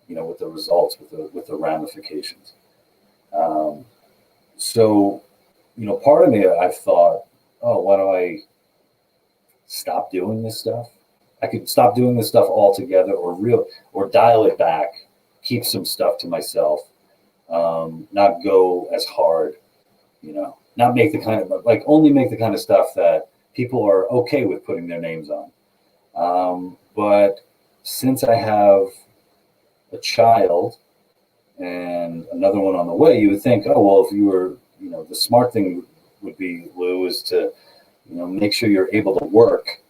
with the results, with the ramifications. So, part of me, I've thought, oh, why do I stop doing this stuff? I could stop doing this stuff altogether, or dial it back, keep some stuff to myself, not go as hard, not make the kind of only make the kind of stuff that people are okay with putting their names on. But since I have a child and another one on the way, you would think, oh, well, if you were, the smart thing would be, Lou, is to, make sure you're able to work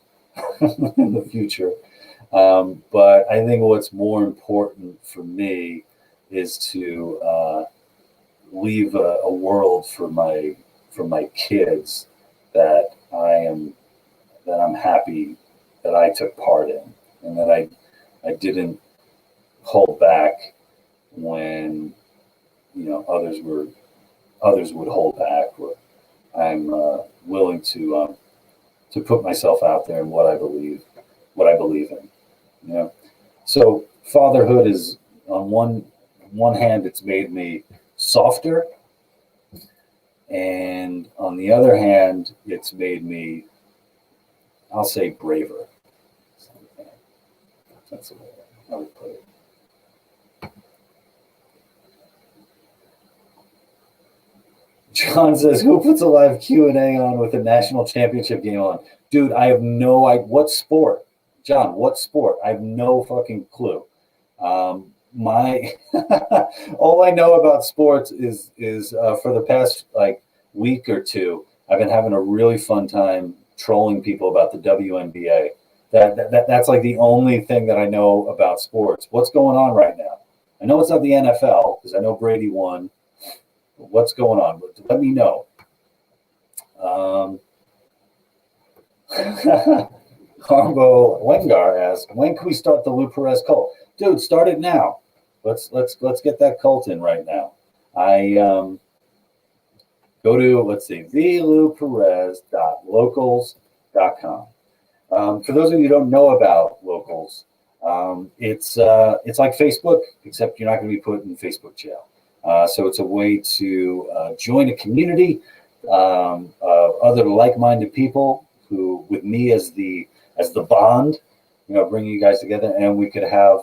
in the future. But I think what's more important for me is to leave a world for my kids that I'm happy that I took part in, and that I didn't hold back when others would hold back. Or I'm willing to put myself out there in what I believe in. So fatherhood is, on one hand, it's made me softer, and on the other hand, it's made me, I'll say, braver. That's the way I would put it. John says, who puts a live Q&A on with the national championship game on? Dude, I have no idea. What sport? John, what sport? I have no fucking clue. My all I know about sports is for the past like week or two, I've been having a really fun time trolling people about the WNBA. That's like the only thing that I know about sports. What's going on right now? I know it's not the NFL because I know Brady won. What's going on? Let me know. Harbo Wengar asks, when can we start the Lou Perez cult? Dude, start it now. Let's get that cult in right now. I go to, let's see, thelouperez.locals.com. For those of you who don't know about Locals, it's like Facebook, except you're not going to be put in Facebook jail. So it's a way to join a community of other like-minded people who, with me as the bond, bringing you guys together, and we could have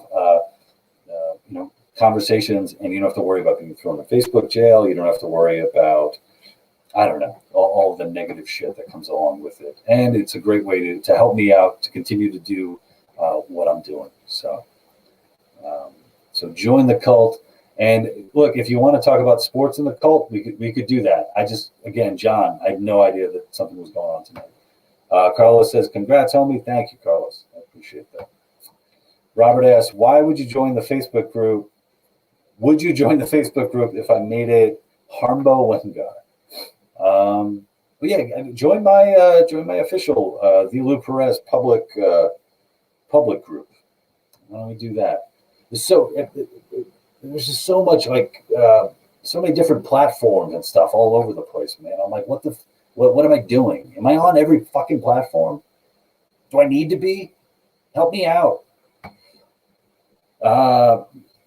conversations, and you don't have to worry about being thrown in Facebook jail. You don't have to worry about, I don't know, all the negative shit that comes along with it. And it's a great way to help me out to continue to do what I'm doing. So join the cult. And look, if you want to talk about sports in the cult, we could do that. Again, John, I had no idea that something was going on tonight. Carlos says, congrats, homie. Thank you, Carlos. I appreciate that. Robert asks, why would you join the Facebook group? Would you join the Facebook group if I made it Harmbo Wengar? But yeah, join my official the Lou Perez public group. Why don't we do that? There's just so much so many different platforms and stuff all over the place, man. I'm like, what am I doing? Am I on every fucking platform? Do I need to be? Help me out.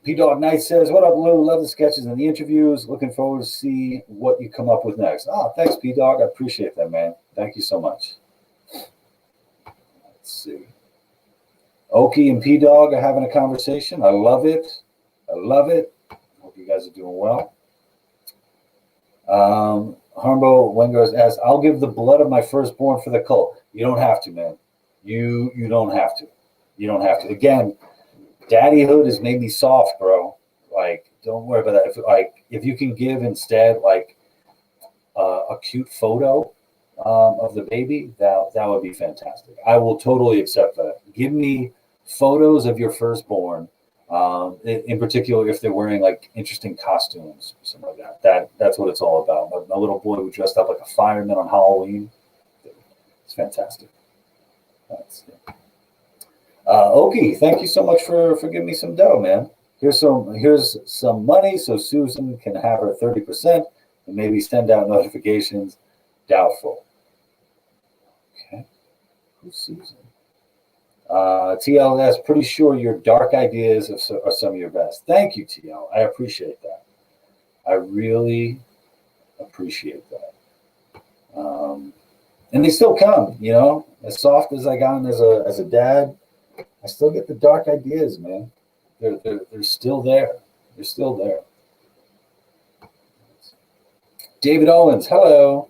P-Dog Knight says, what up, Lou? Love the sketches and the interviews. Looking forward to see what you come up with next. Oh, thanks, P-Dog. I appreciate that, man. Thank you so much. Let's see. Oki and P-Dog are having a conversation. I love it. Hope you guys are doing well. Harmbo Wengers asks, I'll give the blood of my firstborn for the cult. You don't have to, man. You don't have to. You don't have to. Again, daddyhood has made me soft, bro. Like, don't worry about that. If you can give instead a cute photo of the baby, that would be fantastic. I will totally accept that. Give me photos of your firstborn, in particular if they're wearing like interesting costumes or something like that. That's what it's all about. My little boy who dressed up like a fireman on Halloween. It's fantastic. That's it. Oki, thank you so much for giving me some dough, man. Here's some money so Susan can have her 30% and maybe send out notifications. Doubtful. Okay. Who's Susan? TLS, pretty sure your dark ideas are some of your best. Thank you, TL. I appreciate that. I really appreciate that. And they still come, as soft as I got as a dad. I still get the dark ideas, man. They're still there. They're still there. David Owens, hello.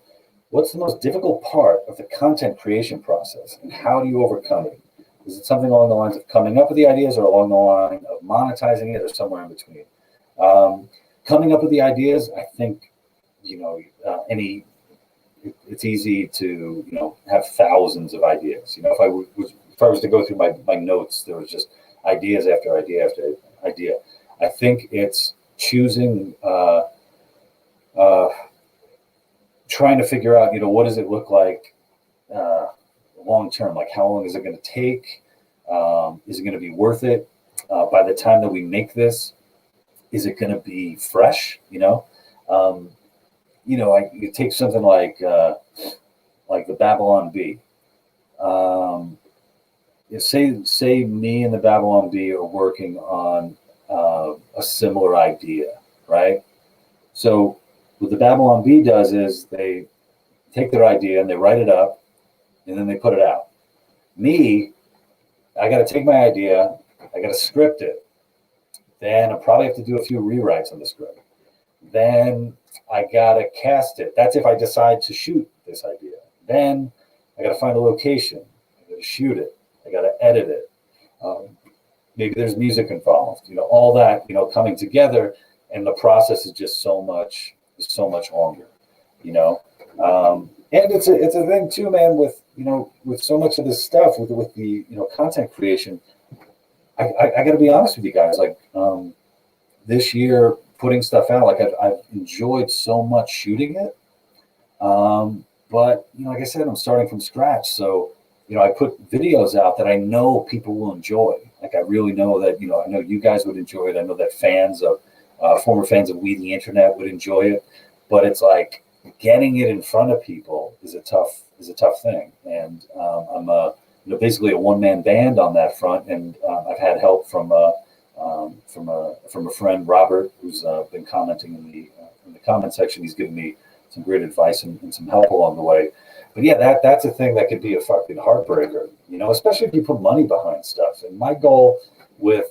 What's the most difficult part of the content creation process, and how do you overcome it? Is it something along the lines of coming up with the ideas, or along the line of monetizing it, or somewhere in between? Coming up with the ideas, I think, it's easy to, have thousands of ideas. If I was to go through my notes, there was just ideas after idea after idea. I think it's choosing, trying to figure out, what does it look like long term? Like, how long is it going to take? Is it going to be worth it? By the time that we make this, is it going to be fresh? You take something like the Babylon Bee. Say me and the Babylon Bee are working on a similar idea, right? So what the Babylon Bee does is they take their idea and they write it up, and then they put it out. Me, I got to take my idea, I got to script it. Then I probably have to do a few rewrites on the script. Then I got to cast it. That's if I decide to shoot this idea. Then I got to find a location. I got to shoot it. I got to edit it. Maybe there's music involved, all that, coming together, and the process is just so much longer, and it's a thing too, man, with so much of this stuff with the content creation. I got to be honest with you guys, like this year putting stuff out, like I've enjoyed so much shooting it, but like I said, I'm starting from scratch, so I put videos out that I know people will enjoy. Like I really know that I know you guys would enjoy it. I know that fans of former fans of We the Internet would enjoy it, but it's like getting it in front of people is a tough thing, and I'm basically a one-man band on that front, and I've had help from a friend, Robert, who's been commenting in the comment section. He's given me some great advice and some help along the way. But yeah, that's a thing that could be a fucking heartbreaker, especially if you put money behind stuff. And my goal with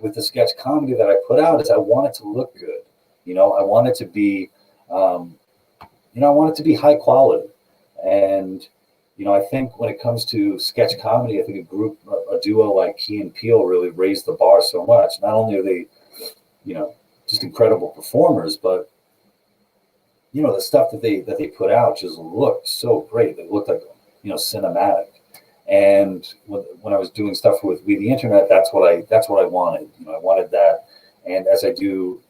the sketch comedy that I put out is I want it to look good. I want it to be, I want it to be high quality. And I think when it comes to sketch comedy, I think a duo like Key and Peele really raised the bar so much. Not only are they, just incredible performers, but the stuff that they put out just looked so great. They looked like cinematic. And when I was doing stuff with We the Internet, that's what I wanted. I wanted that. And as I do,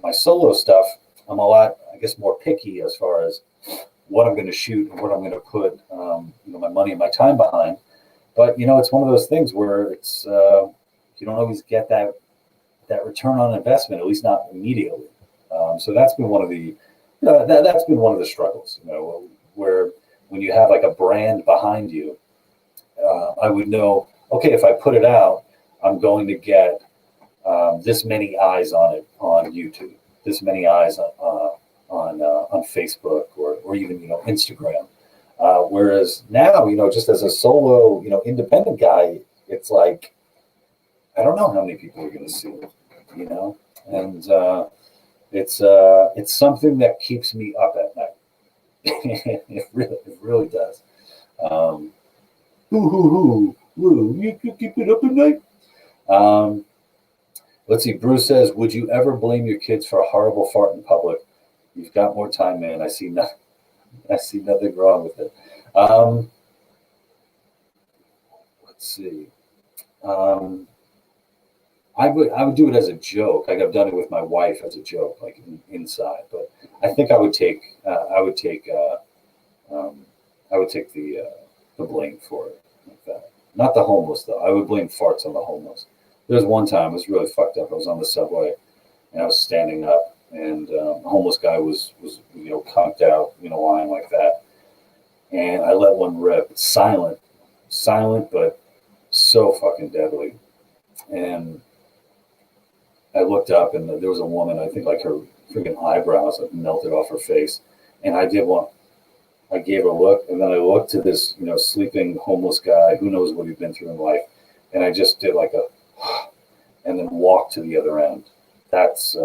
my solo stuff, I'm a lot, I guess, more picky as far as what I'm going to shoot and what I'm going to put, my money and my time behind. But it's one of those things where it's you don't always get that return on investment, at least not immediately. So that's been one of the that's been one of the struggles. Where when you have like a brand behind you, I would know, okay, if I put it out, I'm going to get this many eyes on it on YouTube, this many eyes on Facebook or even Instagram. Whereas now, just as a solo, independent guy, it's like I don't know how many people are going to see it, and it's something that keeps me up at night. it really does. You keep it up at night. Let's see. Bruce says, "Would you ever blame your kids for a horrible fart in public? You've got more time, man. I see nothing wrong with it." Let's see. I would do it as a joke. Like I've done it with my wife as a joke, like inside. But I think I would take the blame for it. Like that. Not the homeless though. I would blame farts on the homeless. There's one time it was really fucked up. I was on the subway and I was standing up, and a homeless guy was conked out, lying like that, and I let one rip. Silent, but so fucking deadly. And I looked up, and there was a woman. I think like her freaking eyebrows like melted off her face, and I did one. I gave her a look, and then I looked to this, sleeping homeless guy. Who knows what he'd been through in life? And I just did like a, and then walked to the other end. That's,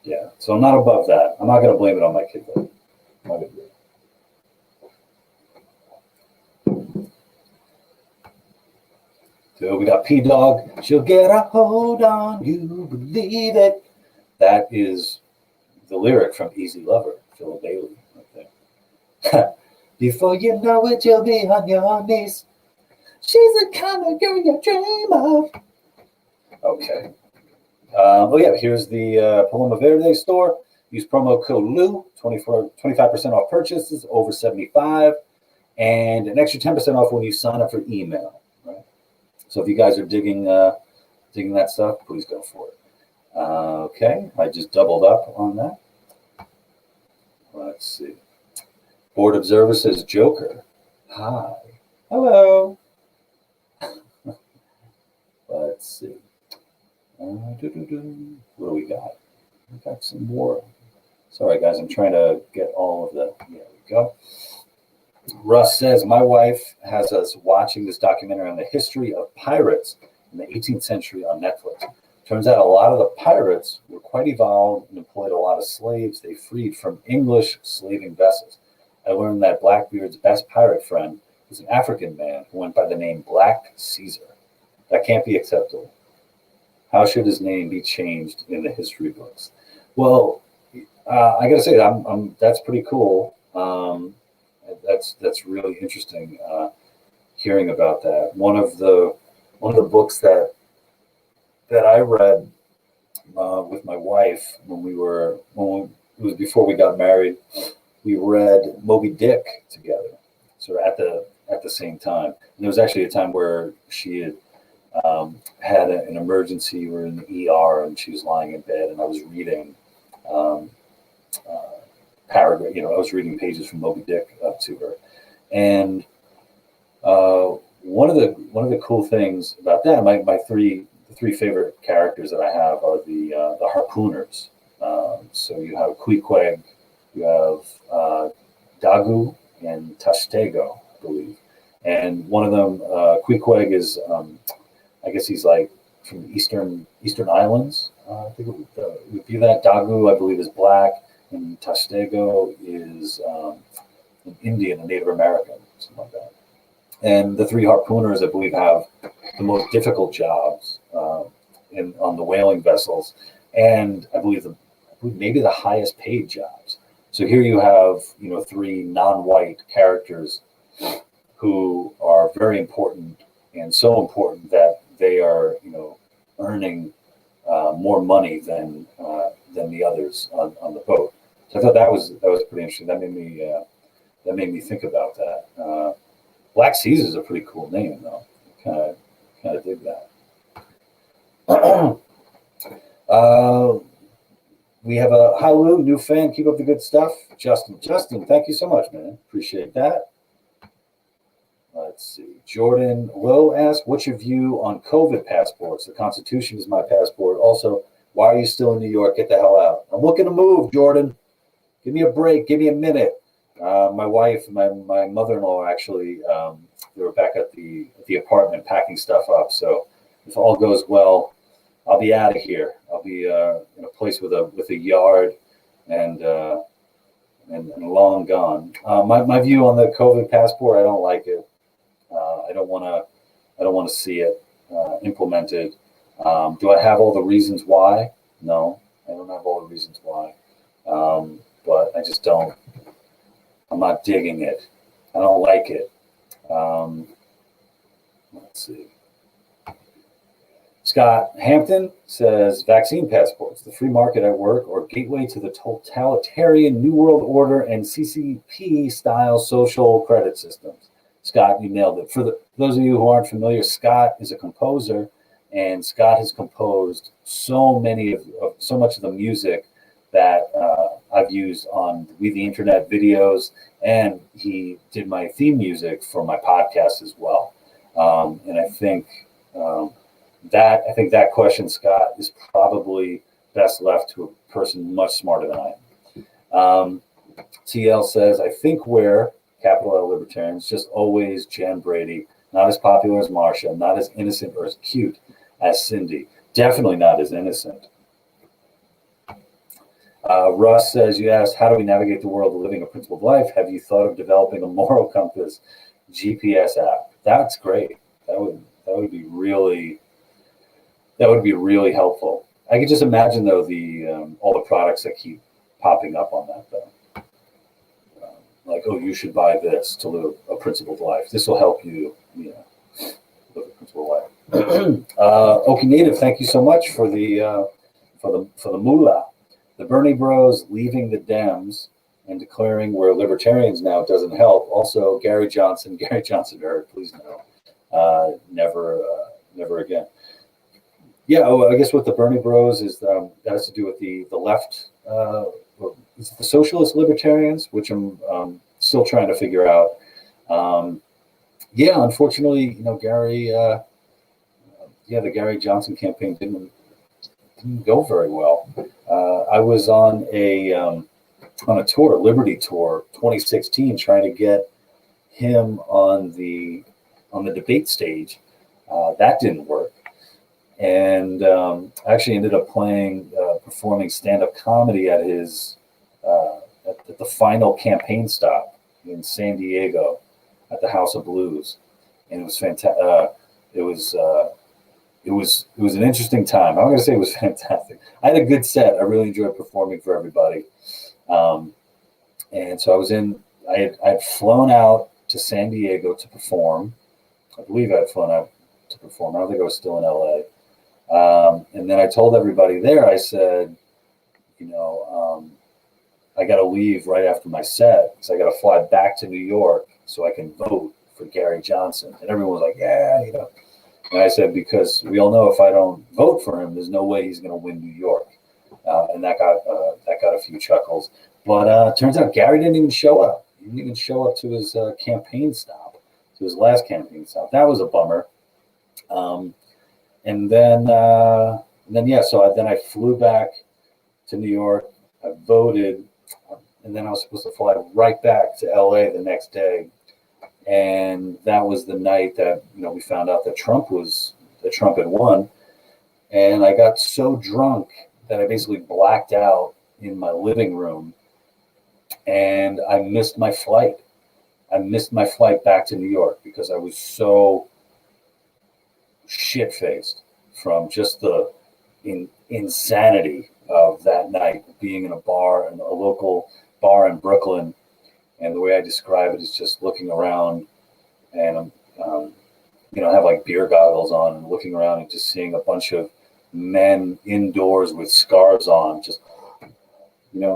yeah. So I'm not above that. I'm not going to blame it on my kid though. I'm not gonna do it. So we got P Dog. She'll get a hold on you, believe it. That is the lyric from Easy Lover, Phil Bailey. Before you know it, you'll be on your knees. She's the kind of girl you dream of. Okay. Yeah, here's the Paloma Verde store. Use promo code LOU, 25% off purchases over 75, and an extra 10% off when you sign up for email. Right. So if you guys are digging that stuff, please go for it. Okay, I just doubled up on that. Let's see. Board Observer says Joker. Hi. Hello. Let's see. What do we got? We got some more. Sorry, guys. I'm trying to get all of the. There we go. Russ says, my wife has us watching this documentary on the history of pirates in the 18th century on Netflix. Turns out a lot of the pirates were quite evolved and employed a lot of slaves they freed from English slaving vessels. I learned that Blackbeard's best pirate friend was an African man who went by the name Black Caesar. That can't be acceptable. How should his name be changed in the history books? Well, I got to say, that's pretty cool. That's really interesting hearing about that. One of the books that I read with my wife when it was before we got married, we read Moby Dick together, sort of at the same time. And there was actually a time where she had had an emergency. We were in the ER, and she was lying in bed, and I was reading paragraph. I was reading pages from Moby Dick up to her, and one of the cool things about that, the three favorite characters that I have are the harpooners. So you have Queequeg, you have Dagu, and Tashtego, I believe. And one of them, Queequeg, is I guess he's like from the Eastern Islands. I think it would be that. Dagu, I believe, is black, and Tashtego is an Indian, a Native American, something like that. And the three harpooners, I believe, have the most difficult jobs on the whaling vessels, and I believe maybe the highest paid jobs. So here you have three non-white characters who are very important, and so important that they are earning more money than the others on the boat. So I thought that was pretty interesting. That made me think about that. Black Caesar is a pretty cool name, though. Kind of dig that. We have a hi Lou, new fan. Keep up the good stuff, Justin. Thank you so much, man. Appreciate that. Let's see. Jordan Lowe asked, "What's your view on COVID passports? The Constitution is my passport. Also, why are you still in New York? Get the hell out." I'm looking to move, Jordan. Give me a break. Give me a minute. My wife and my mother-in-law actually, they were back at the apartment packing stuff up. So if all goes well, I'll be out of here. I'll be in a place with a yard and long gone. My view on the COVID passport, I don't like it. I don't want to see it implemented. Do I have all the reasons why? No, I don't have all the reasons why. But I just don't. I'm not digging it. I don't like it. Let's see. Scott Hampton says, "Vaccine passports, the free market at work, or gateway to the totalitarian New World Order and CCP-style social credit systems." Scott, you nailed it. For those of you who aren't familiar, Scott is a composer, and Scott has composed so much of the music that I've used on We the Internet videos, and he did my theme music for my podcast as well. And I think that question, Scott, is probably best left to a person much smarter than I am. TL says, "I think we're, capital L libertarians, just always Jan Brady, not as popular as Marsha, not as innocent or as cute as Cindy. Definitely not as innocent." Russ says, "You asked, how do we navigate the world of living a principled life? Have you thought of developing a moral compass GPS app?" That's great. That would be really helpful. I could just imagine though all the products that keep popping up on that though. Like, oh, you should buy this to live a principled life. This will help you, live a principled life. Okie Native, thank you so much for the moolah. The Bernie Bros leaving the Dems and declaring we're libertarians now doesn't help. Also, Gary Johnson heard, please no, never again. Yeah, I guess what the Bernie Bros is, that has to do with the left. Is it the socialist libertarians, which I'm still trying to figure out. Yeah, unfortunately, Gary. The Gary Johnson campaign didn't go very well. I was on a tour, Liberty Tour, 2016, trying to get him on the debate stage. That didn't work, and I actually ended up performing stand-up comedy at his at the final campaign stop in San Diego. at the House of Blues, and it was fantastic. It was an interesting time. I'm going to say it was fantastic. I had a good set. I really enjoyed performing for everybody. And so I had flown out to San Diego to perform. I believe I had flown out to perform. I don't think I was still in LA. And then I told everybody there, I said, I got to leave right after my set because I got to fly back to New York so I can vote for Gary Johnson. And everyone was like, yeah, And I said, because we all know if I don't vote for him, there's no way he's going to win New York. And that got a few chuckles. But turns out Gary didn't even show up. He didn't even show up to his campaign stop, to his last campaign stop. That was a bummer. And then I flew back to New York. I voted, and then I was supposed to fly right back to LA the next day. And that was the night that we found out that Trump had won. And I got so drunk that I basically blacked out in my living room, and I missed my flight. I missed my flight back to New York because I was so shit-faced from just the insanity of that night, being in a local bar in Brooklyn. And the way I describe it is just looking around, and I have like beer goggles on and looking around and just seeing a bunch of men indoors with scarves on. Just, do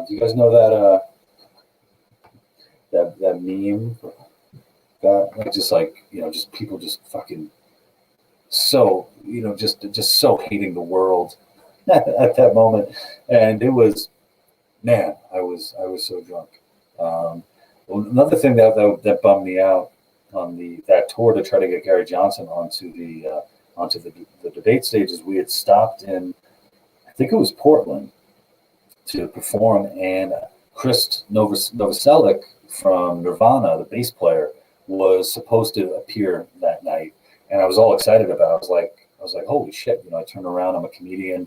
you guys know that meme? That just people just fucking so, just so hating the world at that moment. And it was, man, I was so drunk. Another thing that bummed me out on that tour to try to get Gary Johnson onto the debate stages, we had stopped in, I think it was Portland, to perform, and Chris Novoselic from Nirvana, the bass player, was supposed to appear that night, and I was all excited about it. I was like, holy shit! I turned around, I'm a comedian,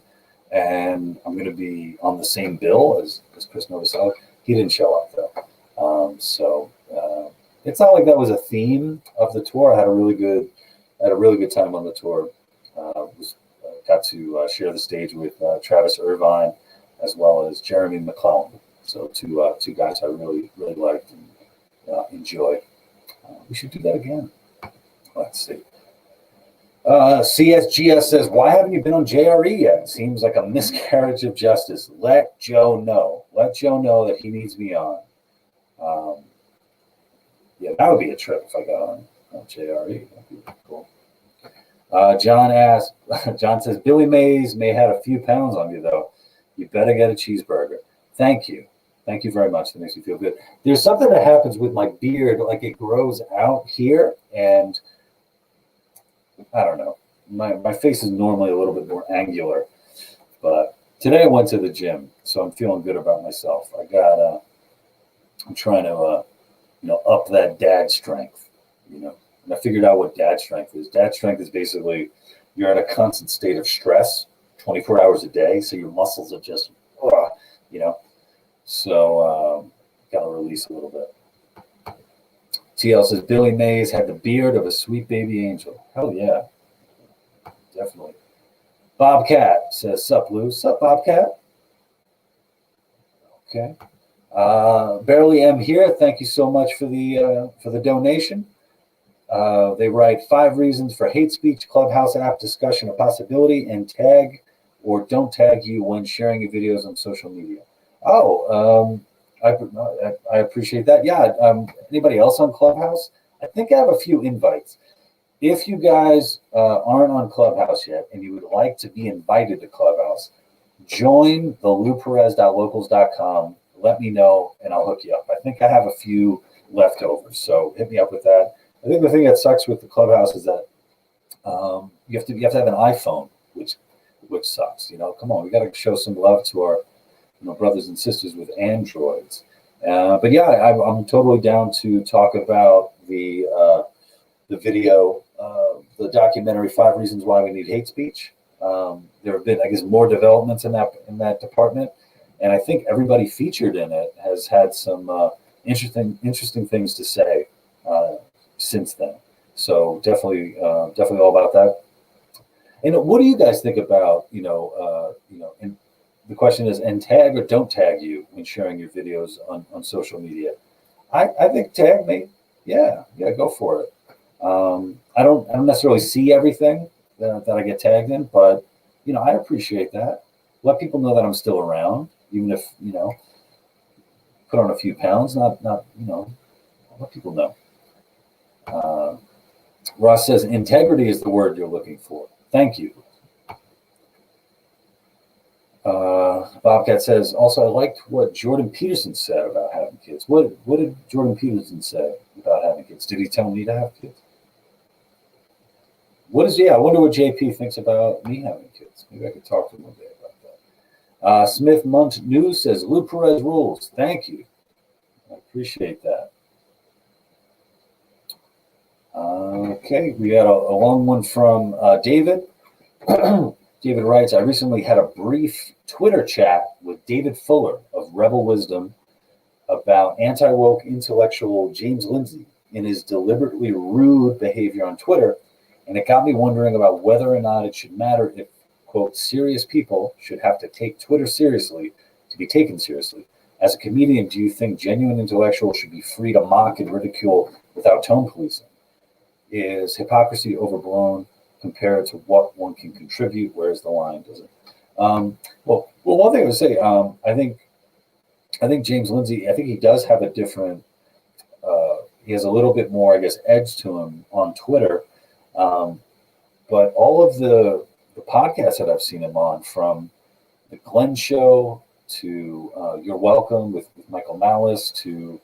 and I'm going to be on the same bill as Chris Novoselic. He didn't show up though. It's not like that was a theme of the tour. I had a really good time on the tour. Got to share the stage with Travis Irvine as well as Jeremy McClellan. So two guys I really liked and enjoyed. We should do that again. Let's see. CSGS says, why haven't you been on JRE yet? Seems like a miscarriage of justice. Let Joe know. Let Joe know that he needs me on. Yeah, that would be a trip if I got on JRE. That'd be cool. John says, Billy Mays may have a few pounds on you, though. You better get a cheeseburger. Thank you. Thank you very much. That makes me feel good. There's something that happens with my beard, like it grows out here, and I don't know. My face is normally a little bit more angular, but today I went to the gym, so I'm feeling good about myself. I'm trying to, up that dad strength, and I figured out what dad strength is. Dad strength is basically you're in a constant state of stress 24 hours a day, so your muscles are just, so got to release a little bit. TL says, Billy Mays had the beard of a sweet baby angel. Hell yeah. Definitely. Bobcat says, sup, Lou. Sup, Bobcat. Okay. Barely am here. Thank you so much for the donation. They write 5 reasons for hate speech, Clubhouse app discussion, a possibility, and tag or don't tag you when sharing your videos on social media. Oh, I appreciate that. Yeah. Anybody else on Clubhouse? I think I have a few invites. If you guys aren't on Clubhouse yet and you would like to be invited to Clubhouse, join the louperez.locals.com. Let me know and I'll hook you up. I think I have a few leftovers, so hit me up with that. I think the thing that sucks with the Clubhouse is that you have to have an iPhone, which sucks. Come on, we got to show some love to our brothers and sisters with Androids. But yeah, I'm totally down to talk about the video, the documentary 5 Reasons Why We Need Hate Speech. There have been, I guess, more developments in that department, and I think everybody featured in it has had some interesting things to say. since then. So definitely all about that. And what do you guys think about, and the question is, and tag or don't tag you when sharing your videos on social media? I think tag me. Yeah, go for it. I don't necessarily see everything that I get tagged in, but I appreciate that. Let people know that I'm still around, even if put on a few pounds. Not let people know. Ross says integrity is the word you're looking for. Thank you. Bobcat says, also, I liked what Jordan Peterson said about having kids. What did Jordan Peterson say about having kids? Did he tell me to have kids? I wonder what JP thinks about me having kids. Maybe I could talk to him one day about that. Smith Munt News says, Lou Perez rules. Thank you. I appreciate that. Okay, we got a long one from David. David writes, I recently had a brief Twitter chat with David Fuller of Rebel Wisdom about anti-woke intellectual James Lindsay in his deliberately rude behavior on Twitter, and it got me wondering about whether or not it should matter if, quote, serious people should have to take Twitter seriously to be taken seriously. As a comedian, do you think genuine intellectuals should be free to mock and ridicule without tone policing? Is hypocrisy overblown compared to what one can contribute? Where's the line? Does it? Well, one thing I would say, I think James Lindsay, I think he does have a different. He has a little bit more, I guess, edge to him on Twitter. But all of the podcasts that I've seen him on, from the Glenn Show to You're Welcome with Michael Malice to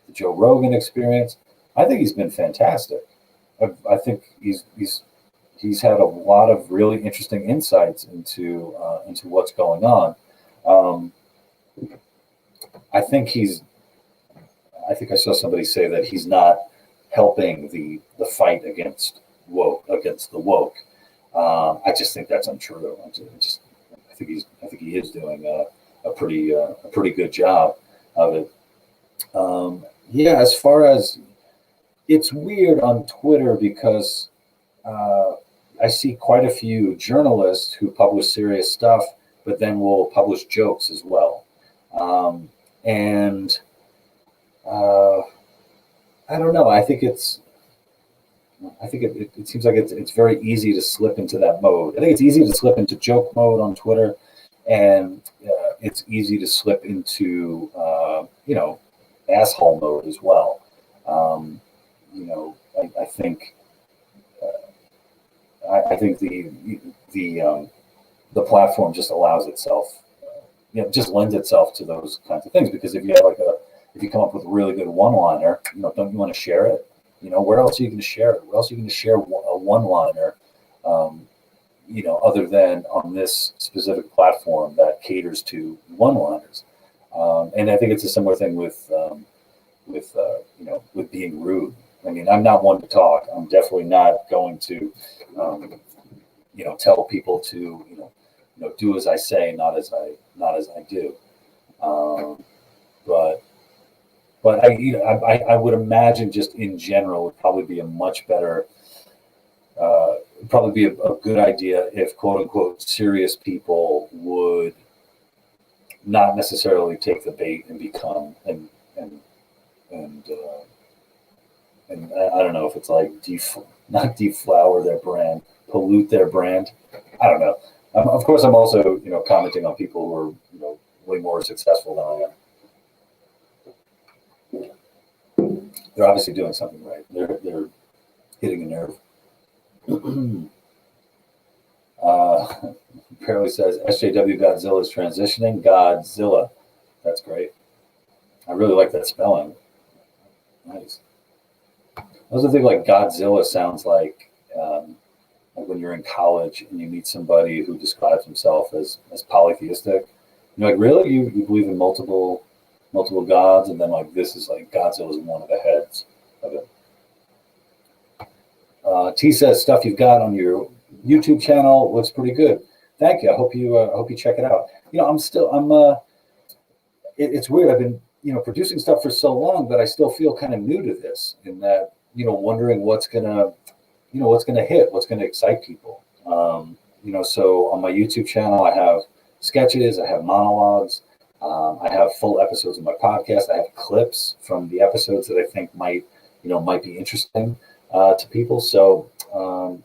the Joe Rogan Experience, I think he's been fantastic. I think he's had a lot of really interesting insights into what's going on. I think I saw somebody say that he's not helping the fight against the woke. I just think that's untrue. I think he is doing a pretty good job of it. As far as, it's weird on Twitter because I see quite a few journalists who publish serious stuff, but then will publish jokes as well. I don't know. I think it seems like it's very easy to slip into that mode. I think it's easy to slip into joke mode on Twitter, and it's easy to slip into asshole mode as well. I think the platform just allows itself, just lends itself to those kinds of things. Because if you come up with a really good one-liner, don't you want to share it? Where else are you going to share it? Where else are you going to share a one-liner? Other than on this specific platform that caters to one-liners. And I think it's a similar thing with being rude. I mean, I'm not one to talk. I'm definitely not going to, tell people to, do as I say, not as I do. But I would imagine, just in general, it would probably be a much better, probably be a good idea if, quote unquote, serious people would not necessarily take the bait and become and I don't know if it's like not deflower their brand, pollute their brand. I don't know. Of course, I'm also commenting on people who are way more successful than I am. They're obviously doing something right. They're hitting a nerve. Apparently says SJW Godzilla is transitioning. Godzilla. That's great. I really like that spelling. Nice. I also think like Godzilla sounds like when you're in college and you meet somebody who describes himself as polytheistic. You're like, really? You believe in multiple gods? And then like this is like Godzilla's one of the heads of it. T says stuff you've got on your YouTube channel looks pretty good. Thank you. I hope you check it out. It's weird. I've been producing stuff for so long, but I still feel kind of new to this, in that wondering what's gonna hit, what's gonna excite people. So on my YouTube channel, I have sketches, I have monologues, I have full episodes of my podcast. I have clips from the episodes that I think might be interesting to people. So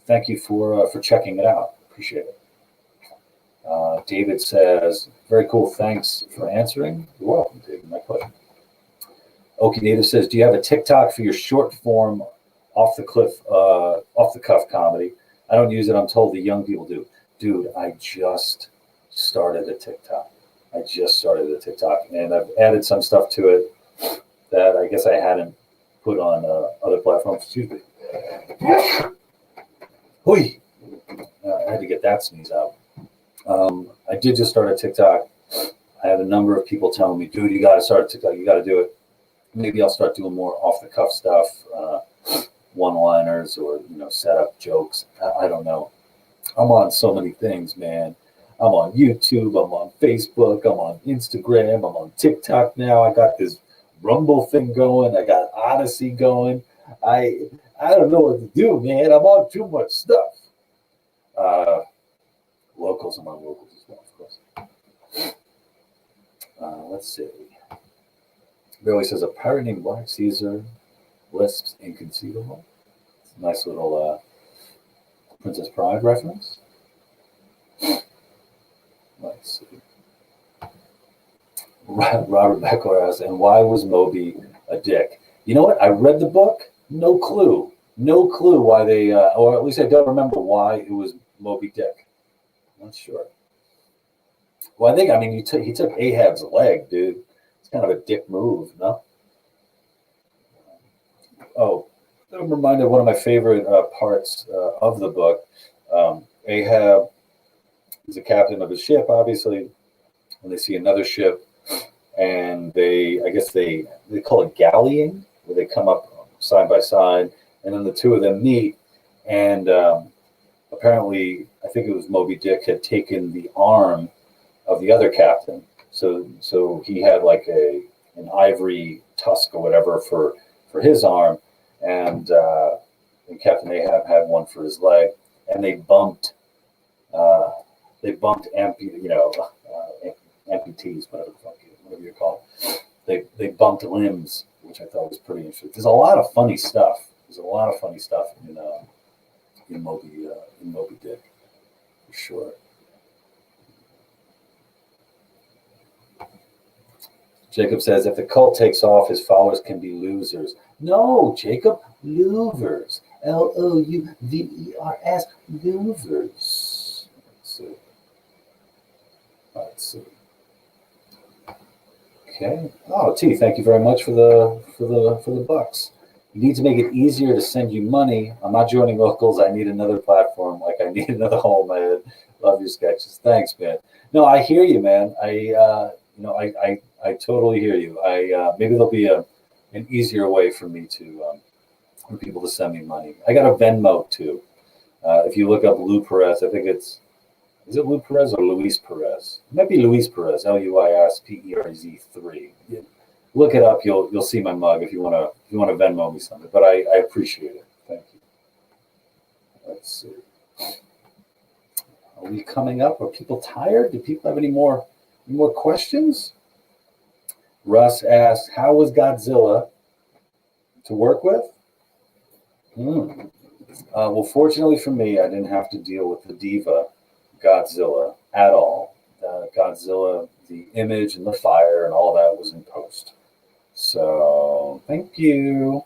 thank you for checking it out. Appreciate it. David says, very cool. Thanks for answering. You're welcome, David. My pleasure. Okie Native says, do you have a TikTok for your short form off the cuff comedy? I don't use it. I'm told the young people do. Dude, I just started a TikTok. And I've added some stuff to it that I guess I hadn't put on other platforms. Excuse me. Hoi. I had to get that sneeze out. I did just start a TikTok. I had a number of people telling me, dude, you got to start a TikTok. You got to do it. Maybe I'll start doing more off the cuff stuff, one-liners or, set up jokes. I don't know. I'm on so many things, man. I'm on YouTube. I'm on Facebook. I'm on Instagram. I'm on TikTok now. I got this Rumble thing going. I got Odyssey going. I don't know what to do, man. I'm on too much stuff. Locals. I'm on locals as well, of course. Let's see. Billy says, a pirate named Black Caesar lisps inconceivable. It's a nice little Princess Bride reference. Let's see. Robert Beckler asks, and why was Moby a dick? You know what? I read the book. No clue. No clue why they, or at least I don't remember why it was Moby Dick. I'm not sure. Well, I mean, he took Ahab's leg, dude. It's kind of a dick move, no? Oh, I'm reminded of one of my favorite parts of the book. Ahab is the captain of his ship, obviously, and they see another ship, and I guess they call it galleing, where they come up side by side, and then the two of them meet, and apparently, I think it was Moby Dick had taken the arm of the other captain, so he had like an ivory tusk or whatever for his arm, and Captain Ahab had one for his leg, and they bumped amputees, whatever you call it. They bumped limbs, which I thought was pretty interesting. There's a lot of funny stuff. In Moby Dick, for sure. Jacob says, if the cult takes off, his followers can be losers. No, Jacob, louvers. Louvers. Louvers. Let's see. Okay. Oh, T, thank you very much for the bucks. You need to make it easier to send you money. I'm not joining locals. I need another platform. Like I need another hole in my head. Love your sketches. Thanks, man. No, I hear you, man. I totally hear you. Maybe there'll be an easier way for me for people to send me money. I got a Venmo too. If you look up Lou Perez, I think is it Lou Perez or Luis Perez? It might be Luis Perez, LuisPerez3. Yeah. Look it up. You'll see my mug if you want to Venmo me something. But I appreciate it. Thank you. Let's see. Are we coming up? Are people tired? Do people have any more questions? Russ asks, how was Godzilla to work with? Well, fortunately for me, I didn't have to deal with the diva Godzilla at all. Godzilla, the image and the fire and all that was in post. So thank you.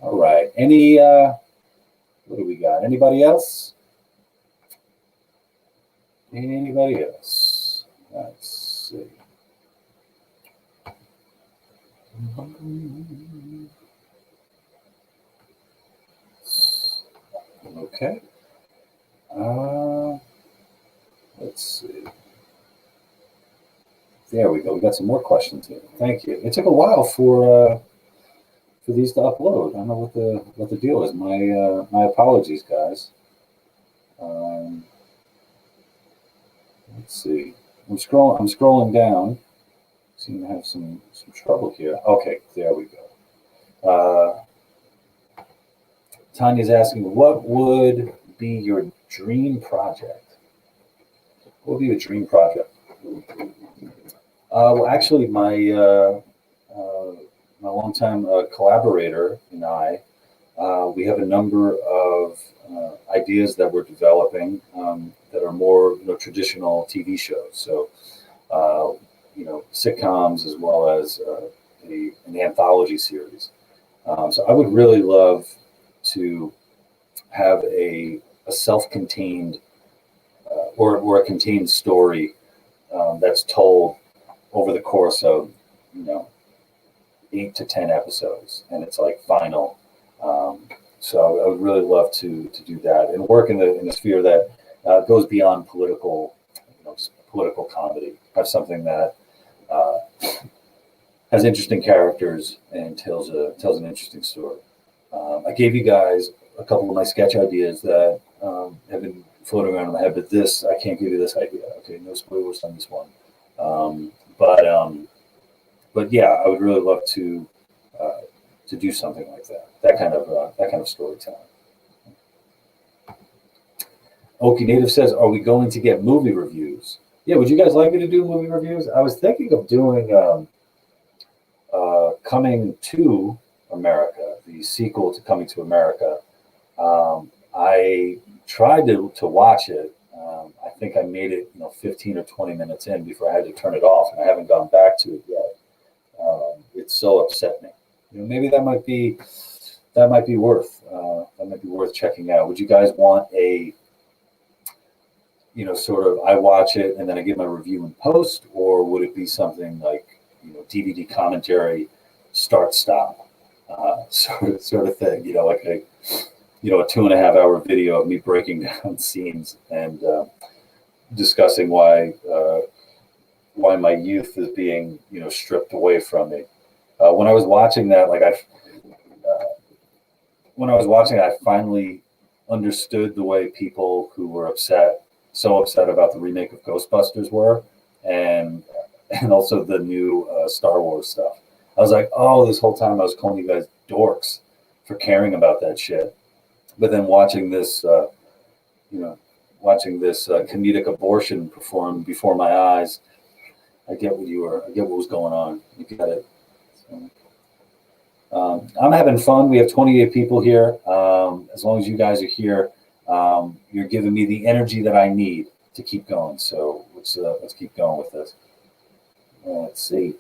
All right. What do we got? Anybody else? Let's see. Okay. Let's see. There we go. We got some more questions here. Thank you. It took a while for these to upload. I don't know what the deal is. My apologies, guys. Let's see. I'm scrolling down. Seem to have some trouble here. Okay, there we go. Tanya's asking, what would be your dream project? What would be your dream project? Well, actually, my longtime collaborator and I, we have a number of ideas that we're developing that are more, traditional TV shows. So, sitcoms as well as an anthology series. So I would really love to have a self-contained or a contained story that's told over the course of 8 to 10 episodes, and it's like final. So I would really love to do that and work in the sphere that goes beyond political, just political comedy. Have something that has interesting characters and tells an interesting story. I gave you guys a couple of my sketch ideas that have been floating around in my head, but I can't give you this idea. Okay, no spoilers on this one. But yeah, I would really love to do something like that. That kind of storytelling. Okie Native says, "Are we going to get movie reviews?" Yeah, would you guys like me to do movie reviews? I was thinking of doing Coming to America, the sequel to Coming to America. I tried to watch it. I think I made it 15 or 20 minutes in before I had to turn it off, and I haven't gone back to it yet. It so upset me. Maybe that might be worth checking out. Would you guys want a sort of I watch it and then I give my review in post, or would it be something like DVD commentary, start stop, sort of thing? Like a 2.5 hour video of me breaking down scenes and discussing why my youth is being stripped away from me. When I was watching that, I finally understood the way people who were so upset about the remake of Ghostbusters were, and also the new Star Wars stuff. I was like, oh, this whole time I was calling you guys dorks for caring about that shit. But then watching this comedic abortion performed before my eyes, I get what was going on. You get it. So, I'm having fun. We have 28 people here. As long as you guys are here, you're giving me the energy that I need to keep going. So let's keep going with this. Let's see.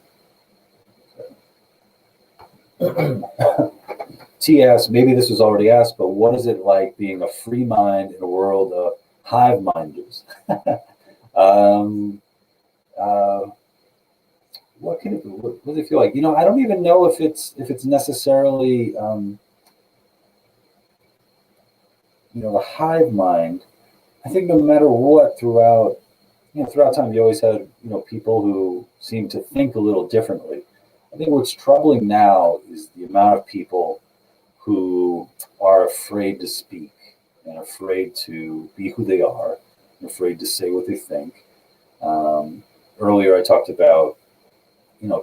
T asks, maybe this was already asked, but what is it like being a free mind in a world of hive minders? What does it feel like? I don't even know if it's necessarily the hive mind. I think no matter what, throughout time, you always had people who seem to think a little differently. I think what's troubling now is the amount of people who are afraid to speak and afraid to be who they are, and afraid to say what they think. Earlier, I talked about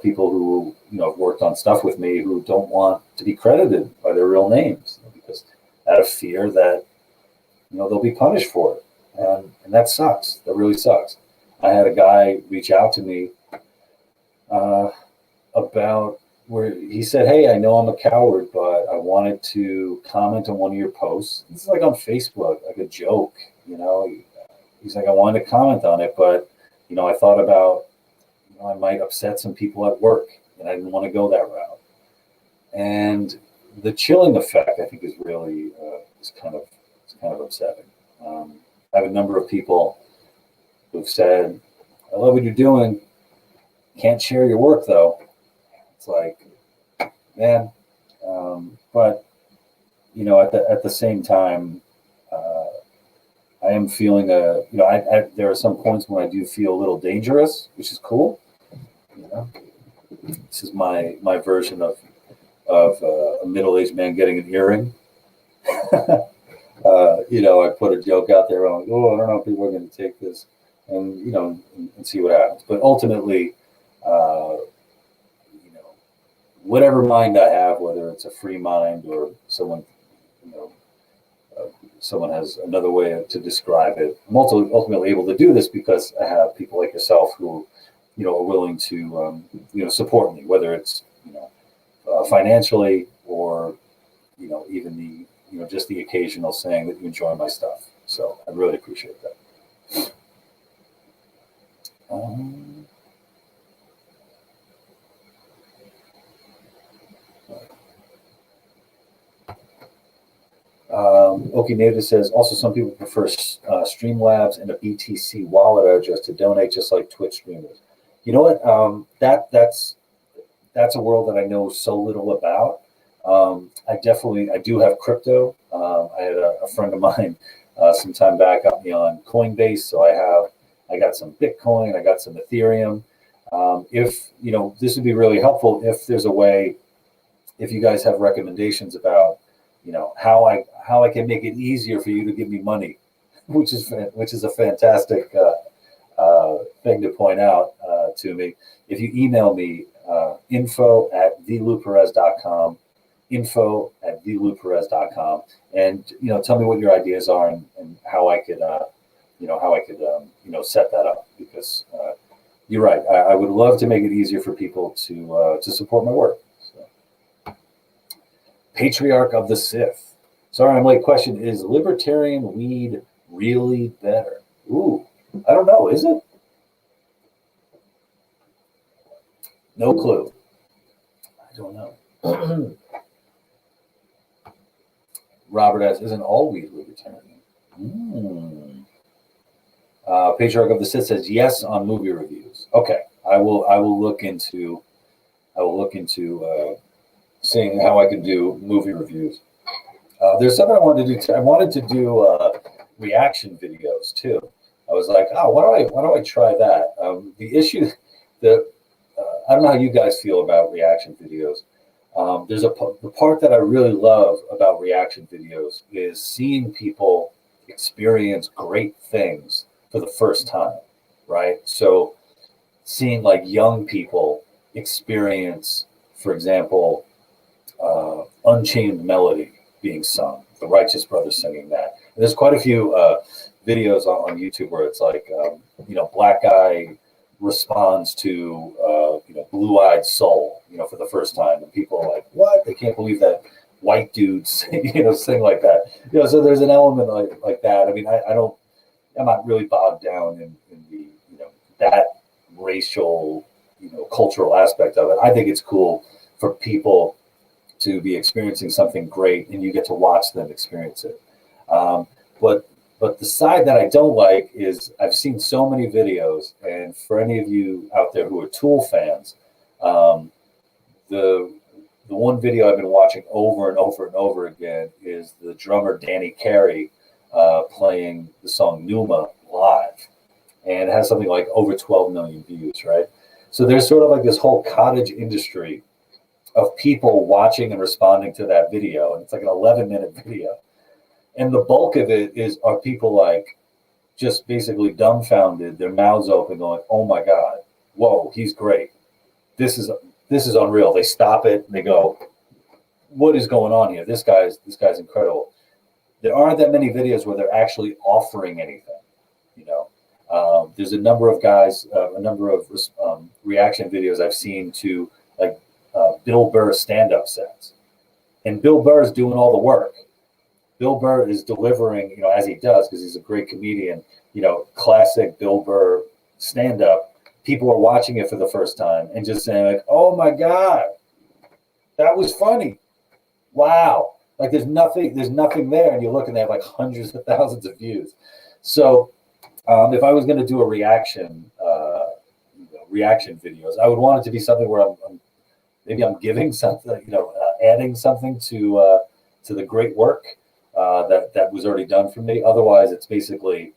people who have worked on stuff with me who don't want to be credited by their real names because out of fear that they'll be punished for it, and that sucks. That really sucks. I had a guy reach out to me about where he said, "Hey, I know I'm a coward, but I wanted to comment on one of your posts." This is like on Facebook, like a joke, He's like, "I wanted to comment on it, but I thought about I might upset some people at work, and I didn't want to go that route." And the chilling effect, I think, is really is kind of upsetting. I have a number of people who've said, "I love what you're doing. Can't share your work though." It's like, man, but at the same time, I am feeling there are some points when I do feel a little dangerous, which is cool. This is my version of a middle-aged man getting an earring. I put a joke out there. I'm like, oh, I don't know if people are going to take this, and and see what happens. But ultimately, whatever mind I have, whether it's a free mind or someone, someone has another way to describe it. I'm also ultimately able to do this because I have people like yourself who, are willing to, support me, whether it's, financially or, even the, just the occasional saying that you enjoy my stuff. So I really appreciate that. Okie Native says, also some people prefer Streamlabs and a BTC wallet address to donate, just like Twitch streamers. You know what? That's a world that I know so little about. I do have crypto. I had a friend of mine some time back got me on Coinbase, so I got some Bitcoin, I got some Ethereum. If this would be really helpful if there's a way, if you guys have recommendations about how I can make it easier for you to give me money, which is a fantastic thing to point out to me. If you email me info@thelouperez.com, info@thelouperez.com, and tell me what your ideas are and how I could set that up, because you're right. I would love to make it easier for people to support my work. So. Patriarch of the Sith. Sorry, I'm late. Question: is libertarian weed really better? Ooh, I don't know. Is it? No clue. I don't know. Robert asks, isn't all weed libertarian? Patriarch of the Sith says yes on movie reviews. Okay, I will look into seeing how I can do movie reviews. There's something I wanted to do. I wanted to do reaction videos too. I was like, oh, why don't I try that? The issue that I don't know how you guys feel about reaction videos. There's the part that I really love about reaction videos is seeing people experience great things for the first time, right? So seeing like young people experience, for example, Unchained Melody being sung, the Righteous Brothers singing that. And there's quite a few videos on YouTube where it's like, black guy responds to Blue Eyed Soul, for the first time, and people are like, what? They can't believe that white dudes sing like that. So there's an element like that. I mean, I'm not really bogged down in the that racial cultural aspect of it. I think it's cool for people to be experiencing something great and you get to watch them experience it. But the side that I don't like is I've seen so many videos, and for any of you out there who are Tool fans, the one video I've been watching over and over and over again is the drummer Danny Carey playing the song Numa live, and it has something like over 12 million views, right? So there's sort of like this whole cottage industry of people watching and responding to that video, and it's like an 11-minute video. And the bulk of it are people like just basically dumbfounded, their mouths open, going, "Oh my God, whoa, he's great. This is unreal." They stop it and they go, "What is going on here? This guy's incredible." There aren't that many videos where they're actually offering anything. There's a number of guys, a number of reaction videos I've seen to like Bill Burr stand-up sets, and Bill Burr is doing all the work. Bill Burr is delivering, as he does, because he's a great comedian, classic Bill Burr stand-up. People are watching it for the first time and just saying like, "Oh my God, that was funny. Wow." Like there's nothing there. And you look and they have like hundreds of thousands of views. So if I was going to do a reaction videos, I would want it to be something where I'm giving something, adding something to the great work that was already done for me. Otherwise, it's basically,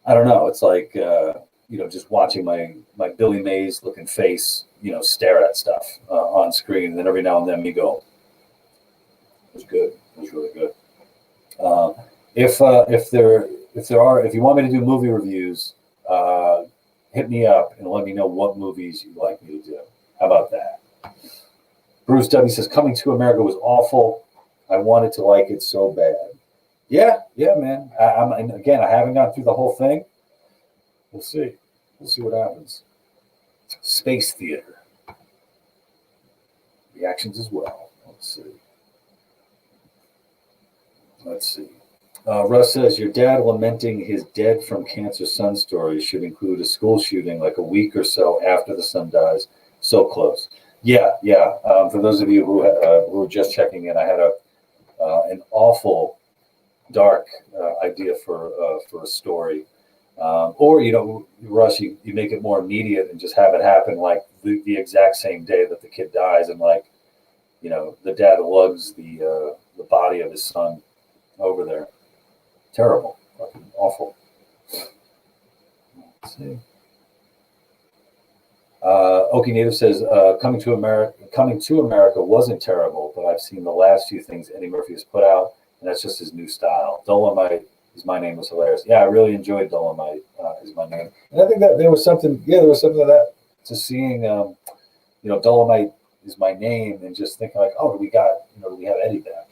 I don't know. It's like just watching my Billy Mays looking face, stare at stuff on screen, and then every now and then me go, "It was good. It was really good." If you want me to do movie reviews, hit me up and let me know what movies you'd like me to do. How about that? Bruce W says, "Coming to America was awful. I wanted to like it so bad." Yeah, man. And again, I haven't gone through the whole thing. We'll see. We'll see what happens. Space theater reactions as well. Let's see. Russ says your dad lamenting his dead from cancer son story should include a school shooting like a week or so after the son dies. So close. Yeah. For those of you who were just checking in, I had an awful dark idea for a story. Or, Russ, you make it more immediate and just have it happen like the exact same day that the kid dies, and like, the dad lugs the body of his son over there. Terrible, fucking awful. Let's see. Okie Native says, coming to America wasn't terrible, but I've seen the last few things Eddie Murphy has put out, and that's just his new style. Dolemite is my name was hilarious. Yeah, I really enjoyed Dolemite is my name. And I think that there was something to that, to seeing, Dolemite is my name, and just thinking like, oh, we have Eddie back.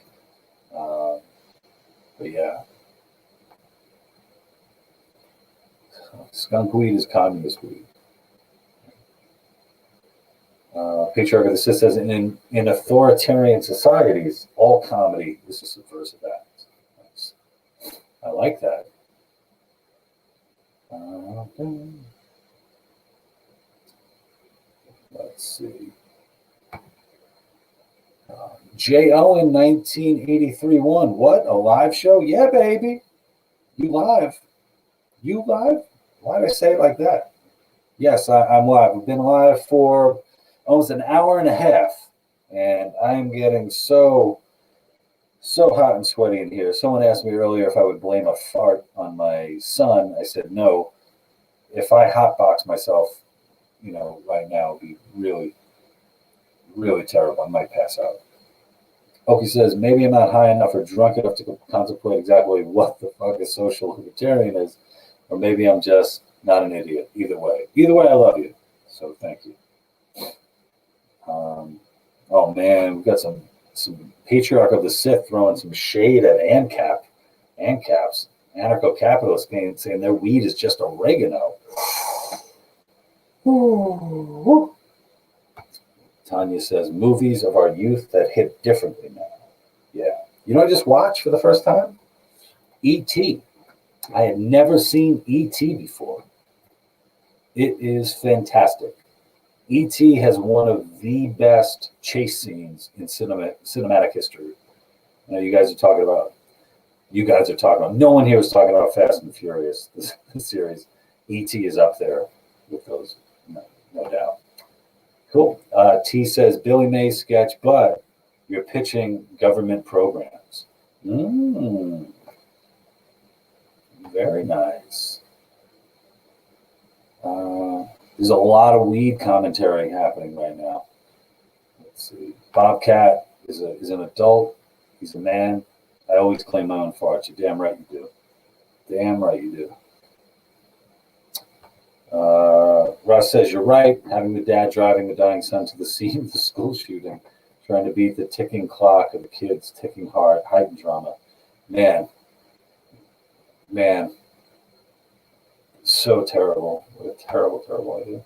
But yeah. Skunk weed is communist weed. Patriarch of the Sith says, in authoritarian societies, all comedy is a subversive act. I like that. Let's see. J.O. in 1983-1. What? A live show? Yeah, baby. You live. Why did I say it like that? Yes, I'm live. I've been live for almost an hour and a half, and I'm getting so hot and sweaty in here. Someone asked me earlier if I would blame a fart on my son. I said no. If I hotbox myself, right now, it'd be really, really terrible. I might pass out. Okie says, maybe I'm not high enough or drunk enough to contemplate exactly what the fuck a social libertarian is, or maybe I'm just not an idiot. Either way, I love you. So thank you. Oh man, we've got some Patriarch of the Sith throwing some shade at ANCAPs, anarcho-capitalists, saying their weed is just oregano. Ooh. Tanya says, movies of our youth that hit differently now. Yeah. You know what I just watched for the first time? E.T. I had never seen E.T. before. It is fantastic. E.T. has one of the best chase scenes in cinematic history. I know you guys are talking about, no one here is talking about Fast and Furious, the series. E.T. is up there with those, no doubt. Cool. T says, Billy Mays sketch, but you're pitching government programs. Very nice. There's a lot of weed commentary happening right now. Let's see. Bobcat is an adult. He's a man. I always claim my own farts. You're damn right you do. Damn right you do. Russ says, you're right. Having the dad driving the dying son to the scene of the school shooting, trying to beat the ticking clock of the kid's ticking heart, heightened drama. Man. So terrible. What a terrible, terrible idea.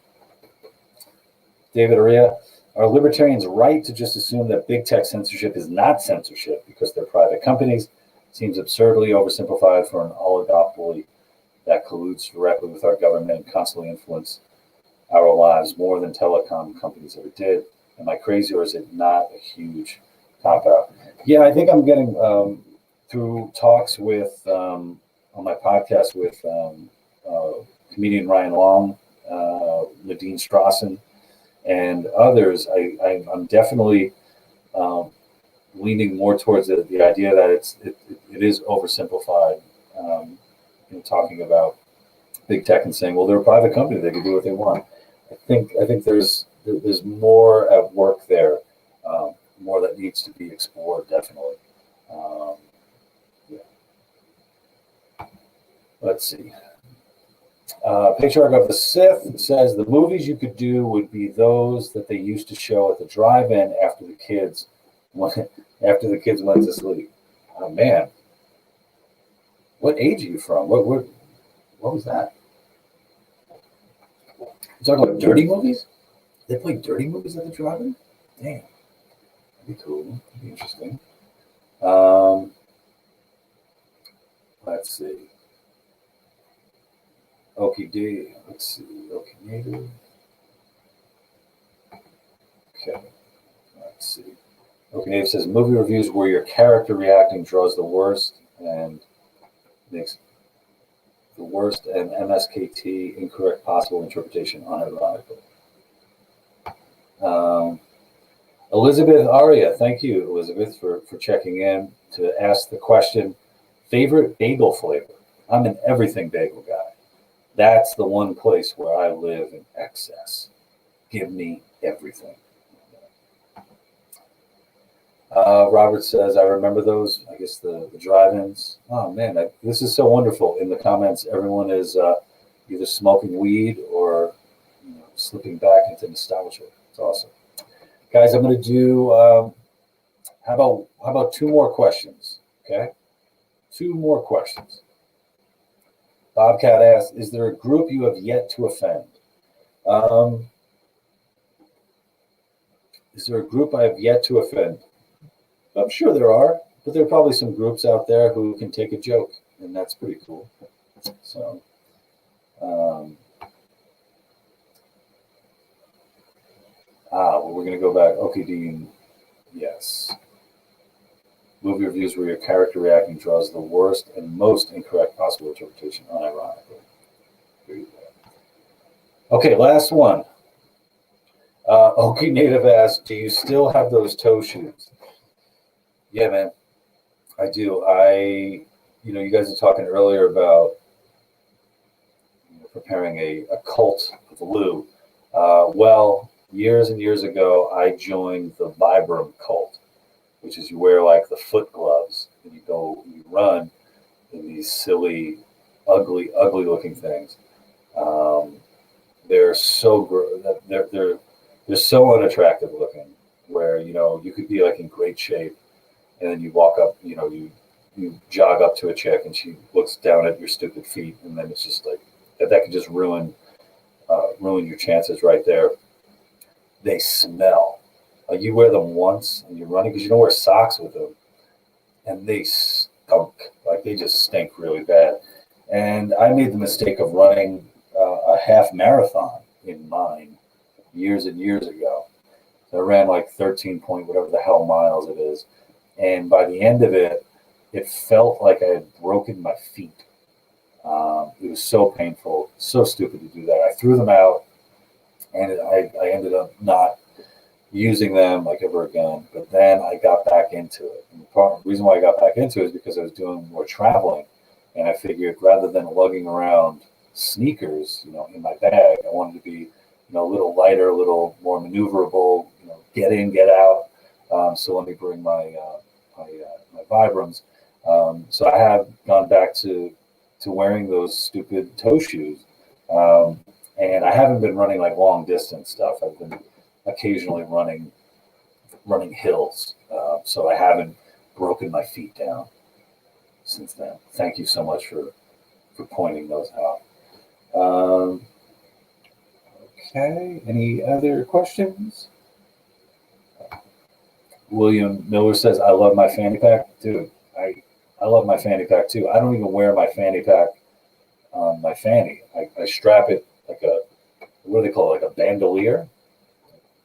David Aria, are libertarians right to just assume that big tech censorship is not censorship because they're private companies? Seems absurdly oversimplified for an oligopoly that colludes directly with our government and constantly influence our lives more than telecom companies ever did. Am I crazy, or is it not a huge cop-out? Yeah, I think I'm getting through talks with on my podcast with comedian Ryan Long, Nadine Strassen, and others. I'm definitely leaning more towards the idea that it is oversimplified. Talking about big tech and saying, well, they're a private company, they can do what they want. I think there's more at work there, more that needs to be explored, definitely. Yeah. Let's see. Patriarch of the Sith says the movies you could do would be those that they used to show at the drive-in after the kids went to sleep. Oh man, What age are you from? What was that? You talking about dirty movies? They play dirty movies at the drive-in? Damn. That'd be cool. That'd be interesting. Let's see. Okie D. Let's see. Okie native. Okay. Let's see. Okie native says movie reviews where your character reacting draws the worst and makes the worst and MSKT incorrect possible interpretation unironically. Elizabeth Aria, thank you, Elizabeth, for checking in to ask the question, favorite bagel flavor? I'm an everything bagel guy. That's the one place where I live in excess. Give me everything. Robert says, I remember those, I guess the drive-ins. Oh man, this is so wonderful. In the comments, everyone is either smoking weed or slipping back into nostalgia. It's awesome. Guys, I'm going to do, how about two more questions, okay? Two more questions. Bobcat asks, is there a group you have yet to offend? Is there a group I have yet to offend? I'm sure there are, but there are probably some groups out there who can take a joke, and that's pretty cool. So, well, we're going to go back. Okay, Dean, yes. Movie reviews where your character reacting draws the worst and most incorrect possible interpretation, unironically. Okay, last one. Okay, Native asks, do you still have those toe shoes? Yeah, man, I do. You guys were talking earlier about preparing a cult of the Lou. Well, years and years ago, I joined the Vibram cult, which is you wear like the foot gloves and you run in these silly, ugly looking things. They're so they're so unattractive looking. Where you could be like in great shape, and then you walk up, you jog up to a chick, and she looks down at your stupid feet, and then it's just like that could just ruin your chances right there. They smell. Like you wear them once and you're running because you don't wear socks with them, and they stink. Like they just stink really bad. And I made the mistake of running a half marathon in mine years and years ago. So I ran like 13 point whatever the hell miles it is, and by the end of it, it felt like I had broken my feet. It was so painful, so stupid to do that. I threw them out, and I ended up not using them like ever again. But then I got back into it. And the reason why I got back into it is because I was doing more traveling, and I figured rather than lugging around sneakers, in my bag, I wanted to be, a little lighter, a little more maneuverable, get in, get out. So let me bring my Vibrams. So I have gone back to wearing those stupid toe shoes. And I haven't been running like long distance stuff. I've been occasionally running hills. So I haven't broken my feet down since then. Thank you so much for pointing those out. Okay, any other questions? William Miller says, I love my fanny pack. Dude, I love my fanny pack too. I don't even wear my fanny pack on my fanny. I strap it like what do they call it? Like a bandolier?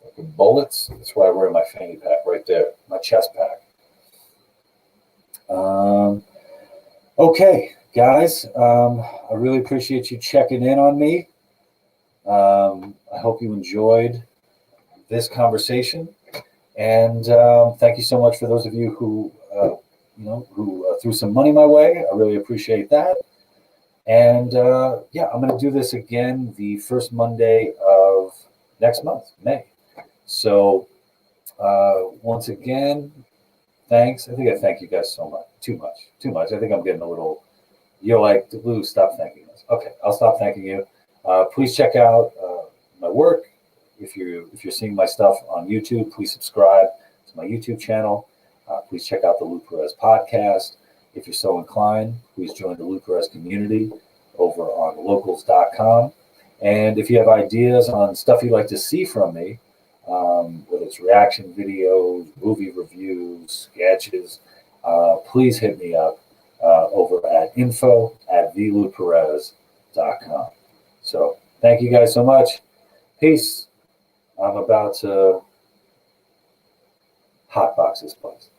Like bullets. That's where I wear my fanny pack right there, my chest pack. Okay, guys, I really appreciate you checking in on me. I hope you enjoyed this conversation. And thank you so much for those of you who threw some money my way. I really appreciate that. And I'm going to do this again the first Monday of next month, May. So once again, thanks. I think I thank you guys so much. Too much. I think I'm getting a little. You're like, Lou, stop thanking us. Okay, I'll stop thanking you. Please check out my work. If you're seeing my stuff on YouTube, please subscribe to my YouTube channel. Please check out the Lou Perez podcast. If you're so inclined, please join the Lou Perez community over on locals.com. And if you have ideas on stuff you'd like to see from me, whether it's reaction videos, movie reviews, sketches, please hit me up over at info@vlouperez.com. So thank you guys so much. Peace. I'm about to hotbox this place.